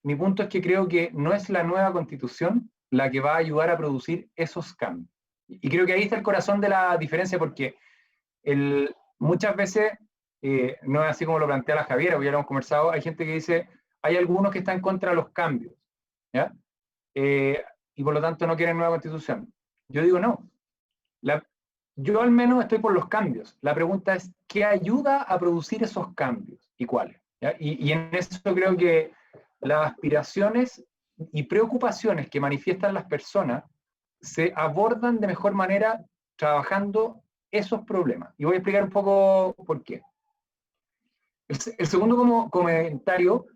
Speaker 3: Mi punto es que creo que no es la nueva Constitución la que va a ayudar a producir esos cambios. Y creo que ahí está el corazón de la diferencia, porque muchas veces, no es así como lo plantea la Javiera, porque ya lo hemos conversado, hay gente que dice, hay algunos que están contra los cambios, ¿ya? Y por lo tanto no quieren nueva Constitución. Yo digo no. Yo al menos estoy por los cambios. La pregunta es, ¿qué ayuda a producir esos cambios? ¿Y cuáles? Y en eso creo que las aspiraciones y preocupaciones que manifiestan las personas se abordan de mejor manera trabajando esos problemas. Y voy a explicar un poco por qué. El segundo comentario,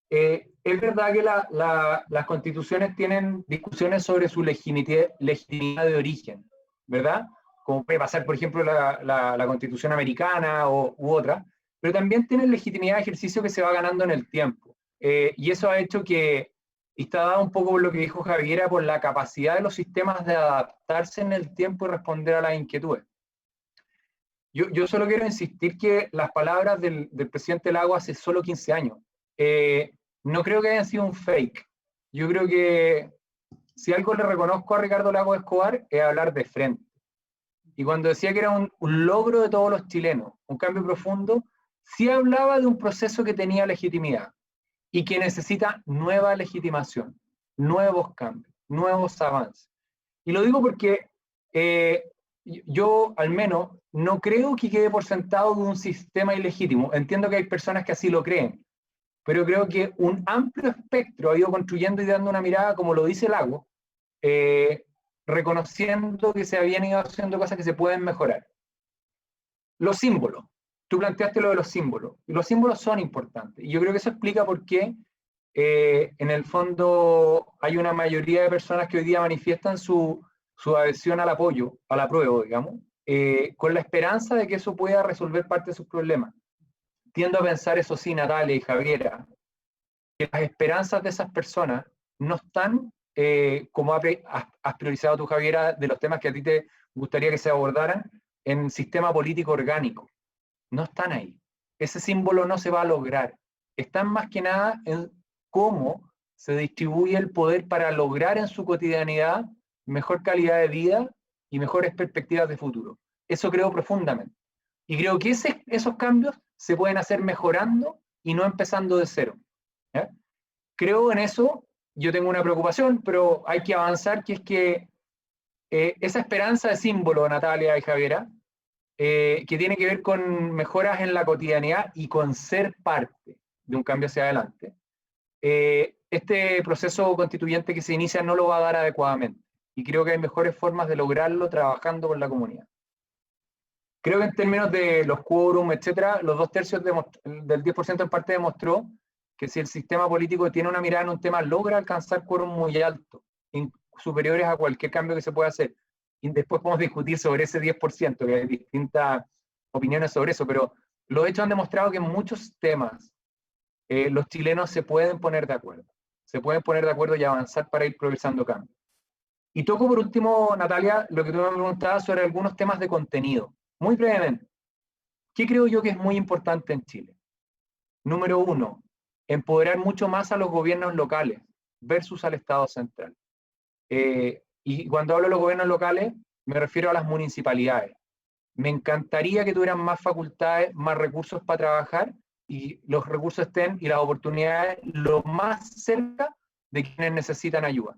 Speaker 3: es verdad que las constituciones tienen discusiones sobre su legitimidad de origen, ¿verdad? Como puede pasar, por ejemplo, la Constitución americana u otra, pero también tienen legitimidad de ejercicio que se va ganando en el tiempo. Y eso ha hecho que, y está dado un poco por lo que dijo Javiera, por la capacidad de los sistemas de adaptarse en el tiempo y responder a las inquietudes. Yo solo quiero insistir que las palabras del presidente Lago hace solo 15 años, no creo que hayan sido un fake. Yo creo que si algo le reconozco a Ricardo Lagos Escobar es hablar de frente. Y cuando decía que era un logro de todos los chilenos, un cambio profundo, sí hablaba de un proceso que tenía legitimidad y que necesita nueva legitimación, nuevos cambios, nuevos avances. Y lo digo porque yo, al menos, no creo que quede por sentado de un sistema ilegítimo. Entiendo que hay personas que así lo creen, pero creo que un amplio espectro ha ido construyendo y dando una mirada, como lo dice Lago, reconociendo que se habían ido haciendo cosas que se pueden mejorar. Los símbolos. Tú planteaste lo de los símbolos. Y los símbolos son importantes. Y yo creo que eso explica por qué, en el fondo, hay una mayoría de personas que hoy día manifiestan su adhesión al apoyo, al apruebo, digamos, con la esperanza de que eso pueda resolver parte de sus problemas. Tiendo a pensar, eso sí, Natalia y Javiera, que las esperanzas de esas personas no están, como has priorizado tú, Javiera, de los temas que a ti te gustaría que se abordaran, en sistema político orgánico. No están ahí. Ese símbolo no se va a lograr. Están más que nada en cómo se distribuye el poder para lograr en su cotidianidad mejor calidad de vida y mejores perspectivas de futuro. Eso creo profundamente. Y creo que esos cambios se pueden hacer mejorando y no empezando de cero. ¿Ya? Creo en eso. Yo tengo una preocupación, pero hay que avanzar, que es que esa esperanza de símbolo, Natalia y Javiera, que tiene que ver con mejoras en la cotidianidad y con ser parte de un cambio hacia adelante, este proceso constituyente que se inicia no lo va a dar adecuadamente. Y creo que hay mejores formas de lograrlo trabajando con la comunidad. Creo que en términos de los quórum, etcétera, los 2/3 del 10% en parte demostró que si el sistema político tiene una mirada en un tema, logra alcanzar quórum muy alto, superiores a cualquier cambio que se pueda hacer. Y después podemos discutir sobre ese 10%, que hay distintas opiniones sobre eso, pero los hechos han demostrado que en muchos temas los chilenos se pueden poner de acuerdo. Se pueden poner de acuerdo y avanzar para ir progresando cambios. Y toco por último, Natalia, lo que tú me preguntabas sobre algunos temas de contenido. Muy brevemente, ¿qué creo yo que es muy importante en Chile? Número 1, empoderar mucho más a los gobiernos locales versus al Estado central. Y cuando hablo de los gobiernos locales, me refiero a las municipalidades. Me encantaría que tuvieran más facultades, más recursos para trabajar y los recursos estén y las oportunidades lo más cerca de quienes necesitan ayuda.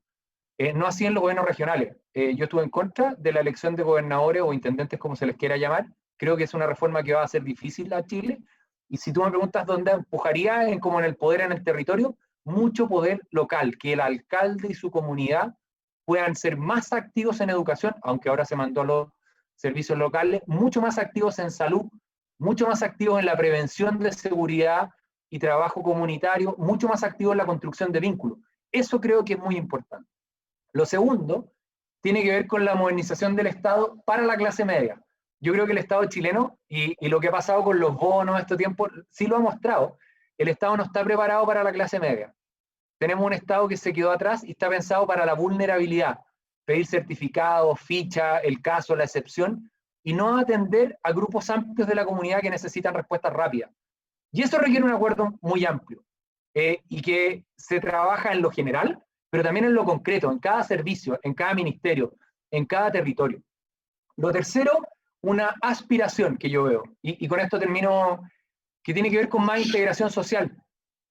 Speaker 3: No así en los gobiernos regionales. Yo estuve en contra de la elección de gobernadores o intendentes, como se les quiera llamar. Creo que es una reforma que va a ser difícil a Chile. Y si tú me preguntas dónde empujaría, como en el poder en el territorio, mucho poder local, que el alcalde y su comunidad puedan ser más activos en educación, aunque ahora se mandó a los servicios locales, mucho más activos en salud, mucho más activos en la prevención de seguridad y trabajo comunitario, mucho más activos en la construcción de vínculos. Eso creo que es muy importante. Lo segundo tiene que ver con la modernización del Estado para la clase media. Yo creo que el Estado chileno, y lo que ha pasado con los bonos estos tiempos, sí lo ha mostrado, el Estado no está preparado para la clase media. Tenemos un Estado que se quedó atrás y está pensado para la vulnerabilidad, pedir certificados, ficha, el caso, la excepción, y no atender a grupos amplios de la comunidad que necesitan respuestas rápidas. Y eso requiere un acuerdo muy amplio, y que se trabaja en lo general, pero también en lo concreto, en cada servicio, en cada ministerio, en cada territorio. Lo tercero, una aspiración que yo veo, y con esto termino, que tiene que ver con más integración social.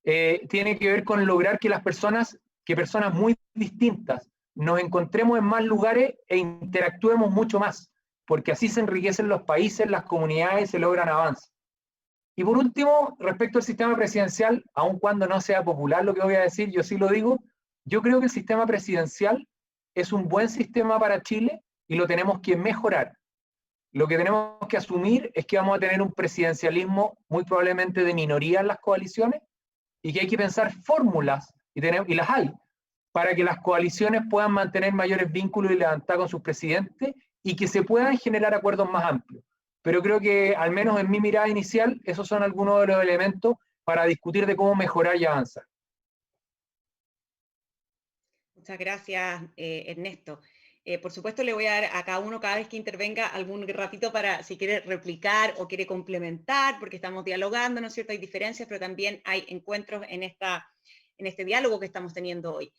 Speaker 3: Tiene que ver con lograr que personas muy distintas nos encontremos en más lugares e interactuemos mucho más, porque así se enriquecen los países, las comunidades, se logran avances. Y por último, respecto al sistema presidencial, aun cuando no sea popular lo que voy a decir, yo sí lo digo, yo creo que el sistema presidencial es un buen sistema para Chile y lo tenemos que mejorar. Lo que tenemos que asumir es que vamos a tener un presidencialismo muy probablemente de minoría en las coaliciones y que hay que pensar fórmulas, y las hay, para que las coaliciones puedan mantener mayores vínculos y levantar con sus presidentes y que se puedan generar acuerdos más amplios. Pero creo que, al menos en mi mirada inicial, esos son algunos de los elementos para discutir de cómo mejorar y avanzar.
Speaker 1: Muchas gracias, Ernesto. Por supuesto, le voy a dar a cada uno, cada vez que intervenga, algún ratito para, si quiere replicar o quiere complementar, porque estamos dialogando, ¿no es cierto? Hay diferencias, pero también hay encuentros en este diálogo que estamos teniendo hoy.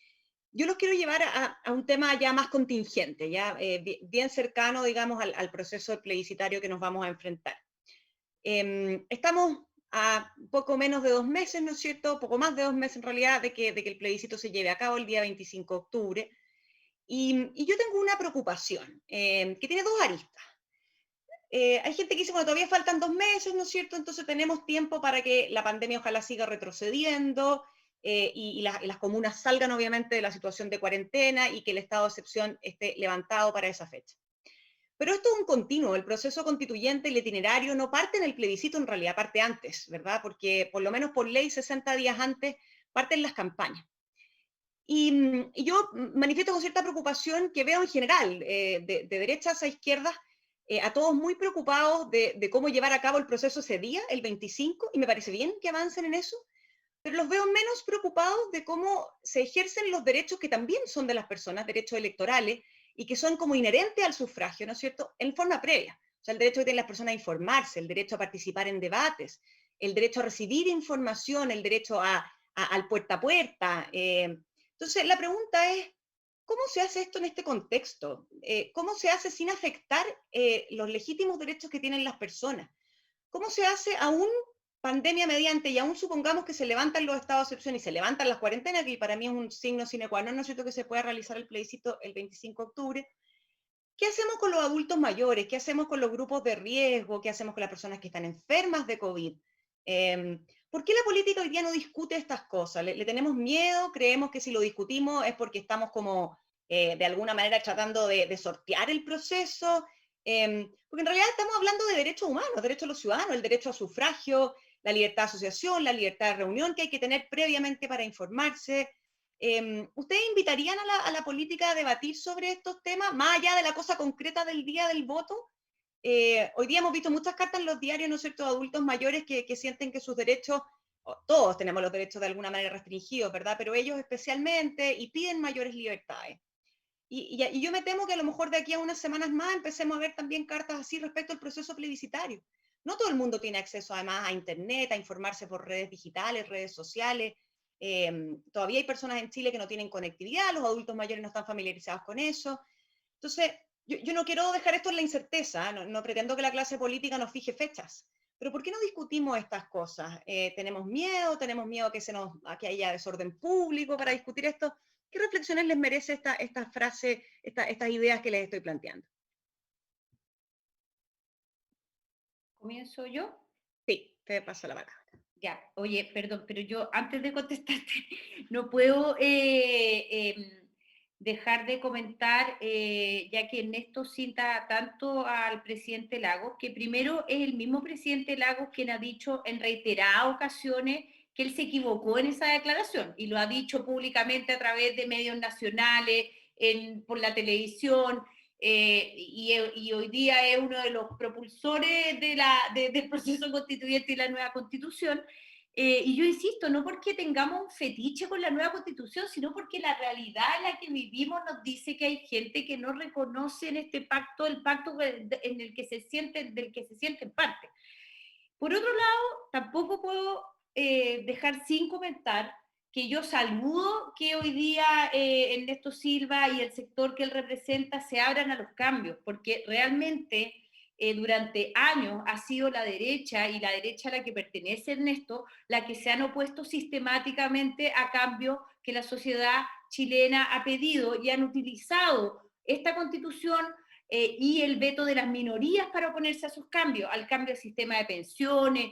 Speaker 1: Yo los quiero llevar a un tema ya más contingente, ya bien cercano, digamos, al proceso plebiscitario que nos vamos a enfrentar. Estamos a poco menos de 2 meses, ¿no es cierto? Poco más de 2 meses en realidad de que el plebiscito se lleve a cabo el día 25 de octubre. Y yo tengo una preocupación que tiene dos aristas. Hay gente que dice, bueno, todavía faltan 2 meses, ¿no es cierto? Entonces tenemos tiempo para que la pandemia ojalá siga retrocediendo y las comunas salgan obviamente de la situación de cuarentena y que el estado de excepción esté levantado para esa fecha. Pero esto es un continuo, el proceso constituyente, el itinerario, no parte en el plebiscito, en realidad parte antes, ¿verdad? Porque por lo menos por ley 60 días antes parten las campañas. Y yo manifiesto con cierta preocupación que veo en general, de derechas a izquierdas, a todos muy preocupados de cómo llevar a cabo el proceso ese día, el 25, y me parece bien que avancen en eso, pero los veo menos preocupados de cómo se ejercen los derechos que también son de las personas, derechos electorales, y que son como inherentes al sufragio, ¿no es cierto?, en forma previa. O sea, el derecho que tienen las personas a informarse, el derecho a participar en debates, el derecho a recibir información, el derecho al puerta a puerta. Entonces, la pregunta es, ¿cómo se hace esto en este contexto? ¿Cómo se hace sin afectar los legítimos derechos que tienen las personas? ¿Cómo se hace aún pandemia mediante y aún supongamos que se levantan los estados de excepción y se levantan las cuarentenas, que para mí es un signo sine qua non, ¿no es cierto?, que se pueda realizar el plebiscito el 25 de octubre? ¿Qué hacemos con los adultos mayores? ¿Qué hacemos con los grupos de riesgo? ¿Qué hacemos con las personas que están enfermas de COVID? ¿Por qué la política hoy día no discute estas cosas? ¿Le tenemos miedo? ¿Creemos que si lo discutimos es porque estamos como de alguna manera tratando de sortear el proceso? Porque en realidad estamos hablando de derechos humanos, derechos de los ciudadanos, el derecho a sufragio, la libertad de asociación, la libertad de reunión que hay que tener previamente para informarse. ¿Ustedes invitarían a la política a debatir sobre estos temas, más allá de la cosa concreta del día del voto? Hoy día hemos visto muchas cartas en los diarios, ¿no es cierto?, de adultos mayores que sienten que sus derechos, todos tenemos los derechos de alguna manera restringidos, ¿verdad?, pero ellos especialmente, y piden mayores libertades. Y yo me temo que a lo mejor de aquí a unas semanas más empecemos a ver también cartas así respecto al proceso plebiscitario. No todo el mundo tiene acceso además a Internet, a informarse por redes digitales, redes sociales. Todavía hay personas en Chile que no tienen conectividad, los adultos mayores no están familiarizados con eso. Entonces, yo no quiero dejar esto en la incerteza, no pretendo que la clase política nos fije fechas, pero ¿por qué no discutimos estas cosas? ¿Tenemos miedo a que haya desorden público para discutir esto? ¿Qué reflexiones les merece esta frase, estas ideas que les estoy planteando?
Speaker 2: ¿Comienzo yo?
Speaker 1: Sí, te paso la palabra.
Speaker 2: Ya, oye, perdón, pero yo antes de contestarte no puedo dejar de comentar, ya que Ernesto cita tanto al presidente Lagos, que primero es el mismo presidente Lagos quien ha dicho en reiteradas ocasiones que él se equivocó en esa declaración y lo ha dicho públicamente a través de medios nacionales, por la televisión. Y hoy día es uno de los propulsores del proceso constituyente y la nueva constitución. Y yo insisto, no porque tengamos un fetiche con la nueva constitución, sino porque la realidad en la que vivimos nos dice que hay gente que no reconoce en este pacto, el pacto en el que se siente, del que se sienten parte. Por otro lado, tampoco puedo dejar sin comentar que yo saludo que hoy día Ernesto Silva y el sector que él representa se abran a los cambios, porque realmente durante años ha sido la derecha y la derecha a la que pertenece Ernesto la que se han opuesto sistemáticamente a cambios que la sociedad chilena ha pedido y han utilizado esta constitución y el veto de las minorías para oponerse a esos cambios, al cambio del sistema de pensiones,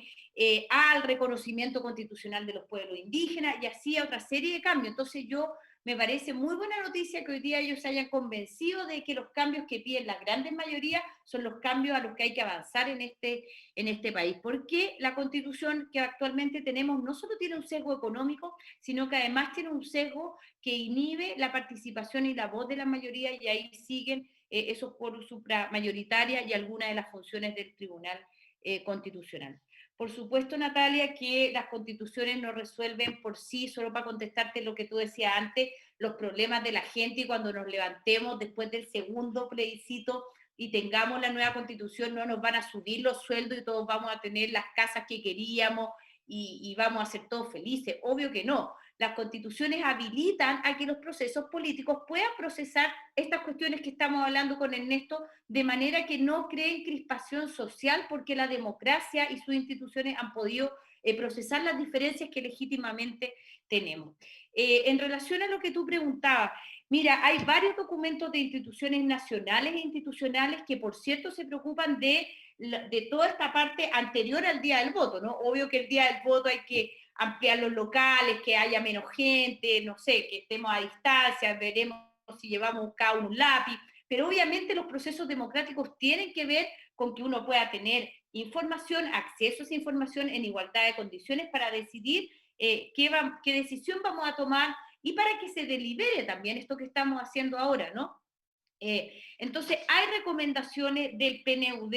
Speaker 2: al reconocimiento constitucional de los pueblos indígenas y así a otra serie de cambios. Entonces me parece muy buena noticia que hoy día ellos se hayan convencido de que los cambios que piden las grandes mayorías son los cambios a los que hay que avanzar en este país, porque la constitución que actualmente tenemos no solo tiene un sesgo económico, sino que además tiene un sesgo que inhibe la participación y la voz de la mayoría y ahí siguen esos por supramayoritaria y algunas de las funciones del Tribunal Constitucional. Por supuesto, Natalia, que las constituciones no resuelven por sí, solo para contestarte lo que tú decías antes, los problemas de la gente y cuando nos levantemos después del segundo plebiscito y tengamos la nueva constitución, no nos van a subir los sueldos y todos vamos a tener las casas que queríamos y vamos a ser todos felices. Obvio que no. Las constituciones habilitan a que los procesos políticos puedan procesar estas cuestiones que estamos hablando con Ernesto de manera que no creen crispación social porque la democracia y sus instituciones han podido procesar las diferencias que legítimamente tenemos. En relación a lo que tú preguntabas, mira, hay varios documentos de instituciones nacionales e institucionales que, por cierto, se preocupan de toda esta parte anterior al día del voto, ¿no? Obvio que el día del voto hay que ampliar los locales, que haya menos gente, no sé, que estemos a distancia, veremos si llevamos cada uno un lápiz, pero obviamente los procesos democráticos tienen que ver con que uno pueda tener información, acceso a esa información en igualdad de condiciones para decidir qué decisión vamos a tomar y para que se delibere también esto que estamos haciendo ahora, ¿no? Entonces, hay recomendaciones del PNUD,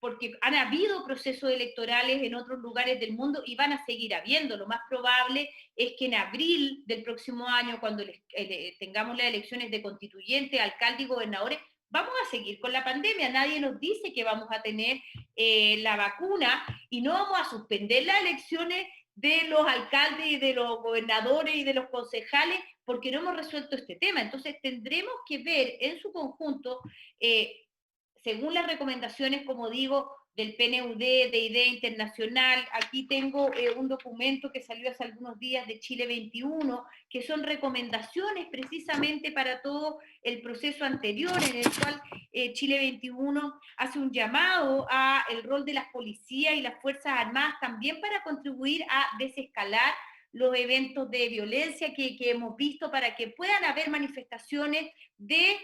Speaker 2: porque han habido procesos electorales en otros lugares del mundo y van a seguir habiendo. Lo más probable es que en abril del próximo año, cuando tengamos las elecciones de constituyentes, alcalde y gobernadores, vamos a seguir con la pandemia. Nadie nos dice que vamos a tener la vacuna y no vamos a suspender las elecciones de los alcaldes y de los gobernadores y de los concejales porque no hemos resuelto este tema. Entonces tendremos que ver en su conjunto según las recomendaciones, como digo, del PNUD, de IDEA Internacional. Aquí tengo un documento que salió hace algunos días de Chile 21, que son recomendaciones precisamente para todo el proceso anterior, en el cual Chile 21 hace un llamado a el rol de las policías y las Fuerzas Armadas también para contribuir a desescalar los eventos de violencia que hemos visto para que puedan haber manifestaciones de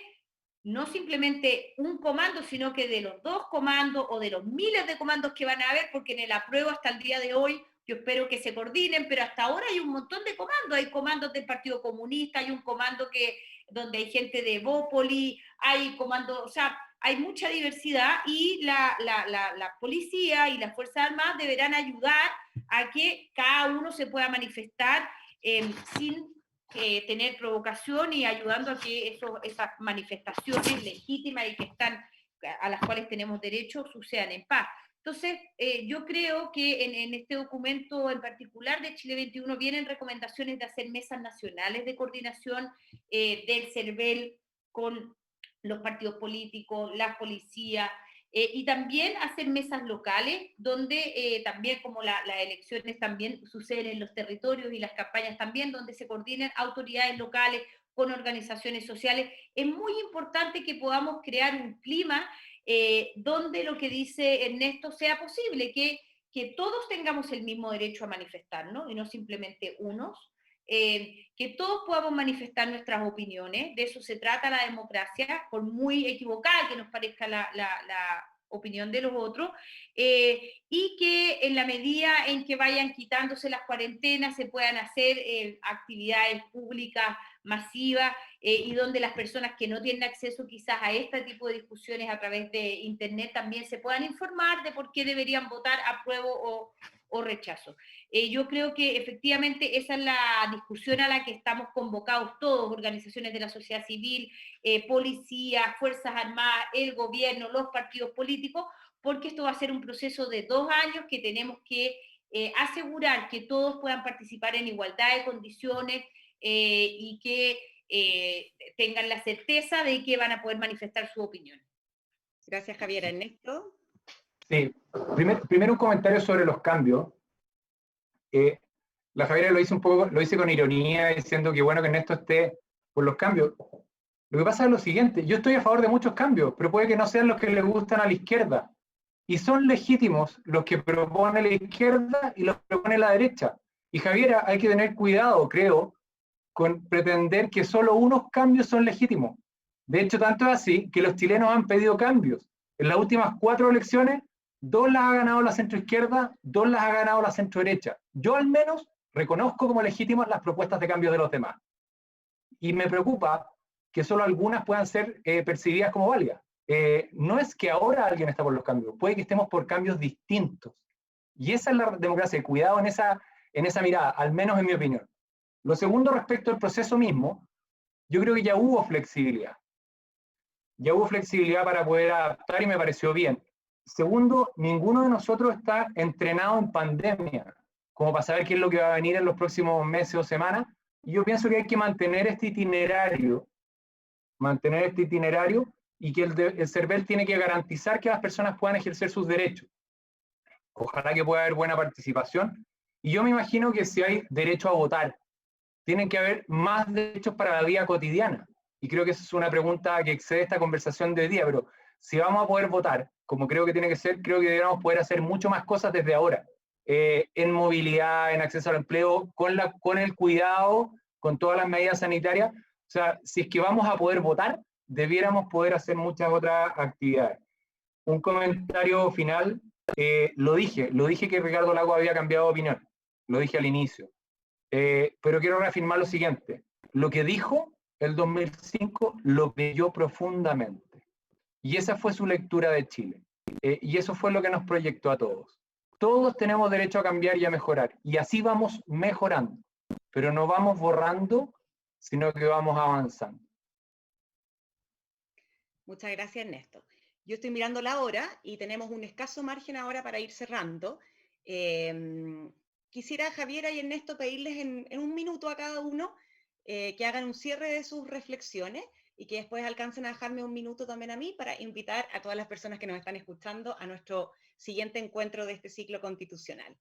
Speaker 2: no simplemente un comando, sino que de los 2 comandos o de los miles de comandos que van a haber, porque en el apruebo hasta el día de hoy, yo espero que se coordinen, pero hasta ahora hay un montón de comandos, hay comandos del Partido Comunista, hay un comando donde hay gente de Bópoli, hay comandos, o sea, hay mucha diversidad y la policía y las Fuerzas Armadas deberán ayudar a que cada uno se pueda manifestar sin tener provocación y ayudando a que esas manifestaciones legítimas y que están, a las cuales tenemos derecho sucedan en paz. Entonces, yo creo que en este documento en particular de Chile 21 vienen recomendaciones de hacer mesas nacionales de coordinación del CERVEL con los partidos políticos, la policía, y también hacer mesas locales, donde también como las elecciones también suceden en los territorios y las campañas también, donde se coordinen autoridades locales con organizaciones sociales. Es muy importante que podamos crear un clima donde lo que dice Ernesto sea posible, que todos tengamos el mismo derecho a manifestarnos y no simplemente unos, que todos podamos manifestar nuestras opiniones, de eso se trata la democracia, por muy equivocada que nos parezca la opinión de los otros, y que en la medida en que vayan quitándose las cuarentenas se puedan hacer actividades públicas masivas y donde las personas que no tienen acceso quizás a este tipo de discusiones a través de internet también se puedan informar de por qué deberían votar apruebo o rechazo. Yo creo que efectivamente esa es la discusión a la que estamos convocados todos, organizaciones de la sociedad civil, policía, Fuerzas Armadas, el gobierno, los partidos políticos, porque esto va a ser un proceso de 2 años que tenemos que asegurar que todos puedan participar en igualdad de condiciones y que tengan la certeza de que van a poder manifestar su opinión.
Speaker 1: Gracias, Javier. Ernesto.
Speaker 3: Sí, primero un comentario sobre los cambios. La Javiera lo hice con ironía, diciendo que bueno que Ernesto esté por los cambios. Lo que pasa es lo siguiente, yo estoy a favor de muchos cambios, pero puede que no sean los que le gustan a la izquierda. Y son legítimos los que propone la izquierda y los que propone la derecha. Y Javiera, hay que tener cuidado, creo, con pretender que solo unos cambios son legítimos. De hecho, tanto es así que los chilenos han pedido cambios. En las últimas 4 elecciones, 2 las ha ganado la centroizquierda, 2 las ha ganado la centroderecha. Yo al menos reconozco como legítimas las propuestas de cambio de los demás. Y me preocupa que solo algunas puedan ser percibidas como válidas. No es que ahora alguien está por los cambios, puede que estemos por cambios distintos. Y esa es la democracia, cuidado en esa mirada, al menos en mi opinión. Lo segundo, respecto al proceso mismo, yo creo que ya hubo flexibilidad. Ya hubo flexibilidad para poder adaptar y me pareció bien. Segundo, ninguno de nosotros está entrenado en pandemia, como para saber qué es lo que va a venir en los próximos meses o semanas. Y yo pienso que hay que mantener este itinerario y que el CERVEL tiene que garantizar que las personas puedan ejercer sus derechos. Ojalá que pueda haber buena participación. Y yo me imagino que si hay derecho a votar, tienen que haber más derechos para la vida cotidiana. Y creo que esa es una pregunta que excede esta conversación de hoy día, pero si vamos a poder votar, como creo que tiene que ser, creo que deberíamos poder hacer mucho más cosas desde ahora, en movilidad, en acceso al empleo, con el cuidado, con todas las medidas sanitarias. O sea, si es que vamos a poder votar, debiéramos poder hacer muchas otras actividades. Un comentario final, lo dije que Ricardo Lagos había cambiado de opinión, lo dije al inicio. Pero quiero reafirmar lo siguiente. Lo que dijo el 2005 lo creyó profundamente. Y esa fue su lectura de Chile. Y eso fue lo que nos proyectó a todos. Todos tenemos derecho a cambiar y a mejorar. Y así vamos mejorando. Pero no vamos borrando, sino que vamos avanzando.
Speaker 1: Muchas gracias, Ernesto. Yo estoy mirando la hora y tenemos un escaso margen ahora para ir cerrando. Quisiera, Javiera y Ernesto, pedirles en un minuto a cada uno que hagan un cierre de sus reflexiones y que después alcancen a dejarme un minuto también a mí para invitar a todas las personas que nos están escuchando a nuestro siguiente encuentro de este ciclo constitucional.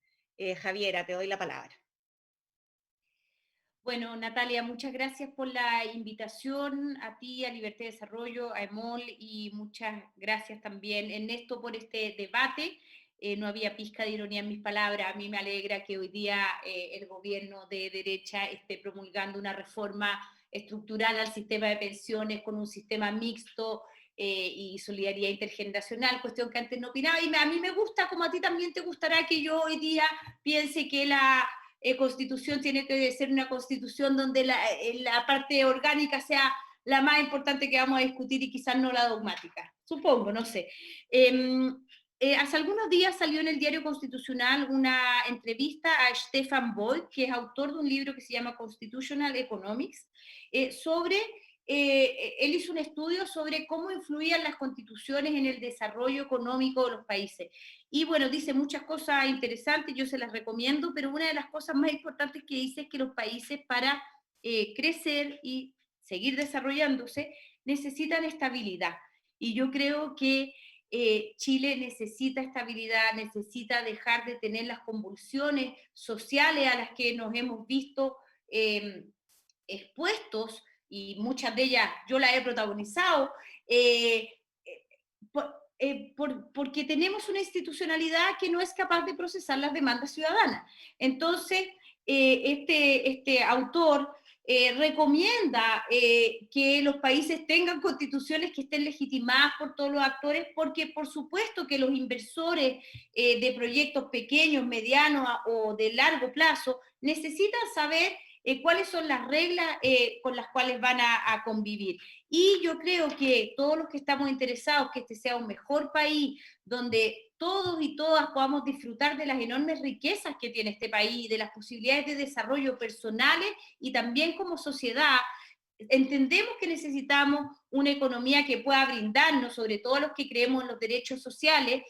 Speaker 1: Javiera, te doy la palabra.
Speaker 2: Bueno, Natalia, muchas gracias por la invitación, a ti, a Libertad de Desarrollo, a EMOL, y muchas gracias también, Ernesto, por este debate. No había pizca de ironía en mis palabras. A mí me alegra que hoy día el gobierno de derecha esté promulgando una reforma estructural al sistema de pensiones con un sistema mixto y solidaridad intergeneracional, cuestión que antes no opinaba, y a mí me gusta, como a ti también te gustará, que yo hoy día piense que la constitución tiene que ser una constitución donde la parte orgánica sea la más importante que vamos a discutir y quizás no la dogmática, supongo, no sé. Hace algunos días salió en el Diario Constitucional una entrevista a Stefan Boyd, que es autor de un libro que se llama Constitutional Economics, él hizo un estudio sobre cómo influían las constituciones en el desarrollo económico de los países. Y bueno, dice muchas cosas interesantes, yo se las recomiendo, pero una de las cosas más importantes que dice es que los países para crecer y seguir desarrollándose necesitan estabilidad. Y yo creo que Chile necesita estabilidad, necesita dejar de tener las convulsiones sociales a las que nos hemos visto expuestos, y muchas de ellas yo las he protagonizado, porque tenemos una institucionalidad que no es capaz de procesar las demandas ciudadanas. Entonces, este autor recomienda que los países tengan constituciones que estén legitimadas por todos los actores, porque por supuesto que los inversores de proyectos pequeños, medianos o de largo plazo necesitan saber cuáles son las reglas con las cuales van a convivir. Y yo creo que todos los que estamos interesados que este sea un mejor país, donde todos y todas podamos disfrutar de las enormes riquezas que tiene este país, de las posibilidades de desarrollo personales y también como sociedad, entendemos que necesitamos una economía que pueda brindarnos, sobre todo los que creemos en los derechos sociales,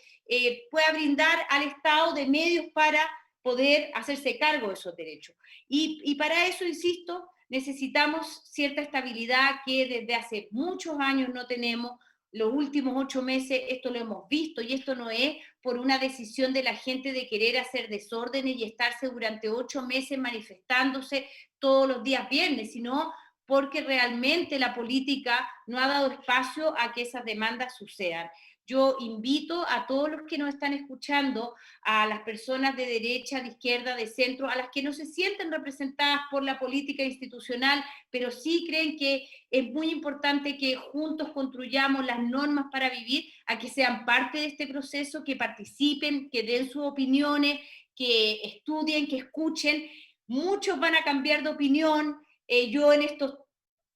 Speaker 2: pueda brindar al Estado de medios para poder hacerse cargo de esos derechos. Y para eso, insisto, necesitamos cierta estabilidad que desde hace muchos años no tenemos. Los últimos 8 meses esto lo hemos visto, y esto no es por una decisión de la gente de querer hacer desórdenes y estarse durante 8 meses manifestándose todos los días viernes, sino porque realmente la política no ha dado espacio a que esas demandas sucedan. Yo invito a todos los que nos están escuchando, a las personas de derecha, de izquierda, de centro, a las que no se sienten representadas por la política institucional, pero sí creen que es muy importante que juntos construyamos las normas para vivir, a que sean parte de este proceso, que participen, que den sus opiniones, que estudien, que escuchen. Muchos van a cambiar de opinión. Yo en estos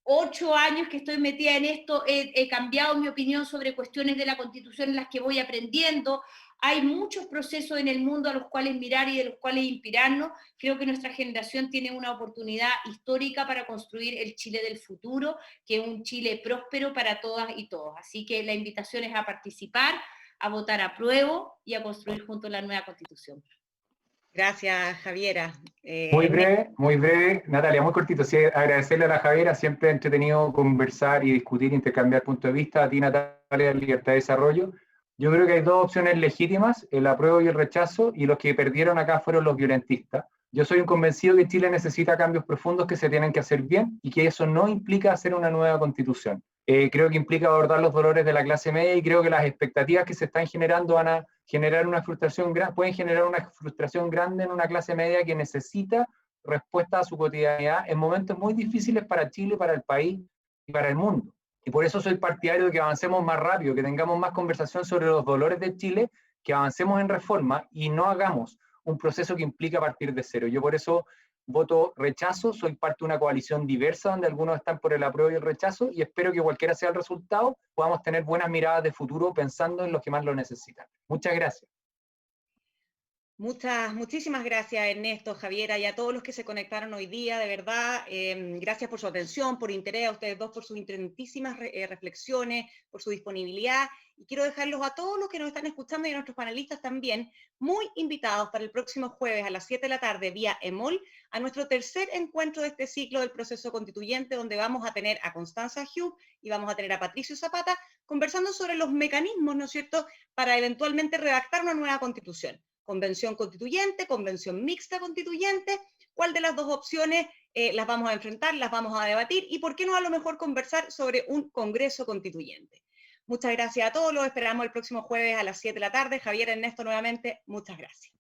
Speaker 2: 8 años que estoy metida en esto, he cambiado mi opinión sobre cuestiones de la Constitución en las que voy aprendiendo. Hay muchos procesos en el mundo a los cuales mirar y de los cuales inspirarnos. Creo que nuestra generación tiene una oportunidad histórica para construir el Chile del futuro, que es un Chile próspero para todas y todos. Así que la invitación es a participar, a votar a prueba y a construir juntos la nueva Constitución.
Speaker 1: Gracias, Javiera.
Speaker 3: Muy breve, Natalia, muy cortito. Sí, agradecerle a la Javiera, siempre entretenido conversar y discutir, intercambiar puntos de vista. A ti, Natalia, Libertad de Desarrollo. Yo creo que hay dos opciones legítimas, el apruebo y el rechazo, y los que perdieron acá fueron los violentistas. Yo soy un convencido que Chile necesita cambios profundos que se tienen que hacer bien, y que eso no implica hacer una nueva constitución. Creo que implica abordar los dolores de la clase media, y creo que las expectativas que se están generando van a generar una frustración, pueden generar una frustración grande en una clase media que necesita respuesta a su cotidianidad en momentos muy difíciles para Chile, para el país y para el mundo. Y por eso soy partidario de que avancemos más rápido, que tengamos más conversación sobre los dolores de Chile, que avancemos en reforma y no hagamos un proceso que implica partir de cero. Yo por eso voto rechazo, soy parte de una coalición diversa donde algunos están por el apruebo y el rechazo, y espero que cualquiera sea el resultado, podamos tener buenas miradas de futuro pensando en los que más lo necesitan. Muchas gracias.
Speaker 1: Muchísimas gracias, Ernesto, Javiera, y a todos los que se conectaron hoy día, de verdad, gracias por su atención, por interés, a ustedes dos por sus interesantísimas reflexiones, por su disponibilidad, y quiero dejarlos a todos los que nos están escuchando y a nuestros panelistas también, muy invitados para el próximo jueves a las 7 de la tarde vía EMOL, a nuestro tercer encuentro de este ciclo del proceso constituyente, donde vamos a tener a Constanza Hugh y vamos a tener a Patricio Zapata, conversando sobre los mecanismos, ¿no es cierto?, para eventualmente redactar una nueva constitución. Convención constituyente, convención mixta constituyente, cuál de las dos opciones las vamos a enfrentar, las vamos a debatir, y por qué no a lo mejor conversar sobre un congreso constituyente. Muchas gracias a todos, los esperamos el próximo jueves a las 7 de la tarde. Javier, Ernesto, nuevamente, muchas gracias.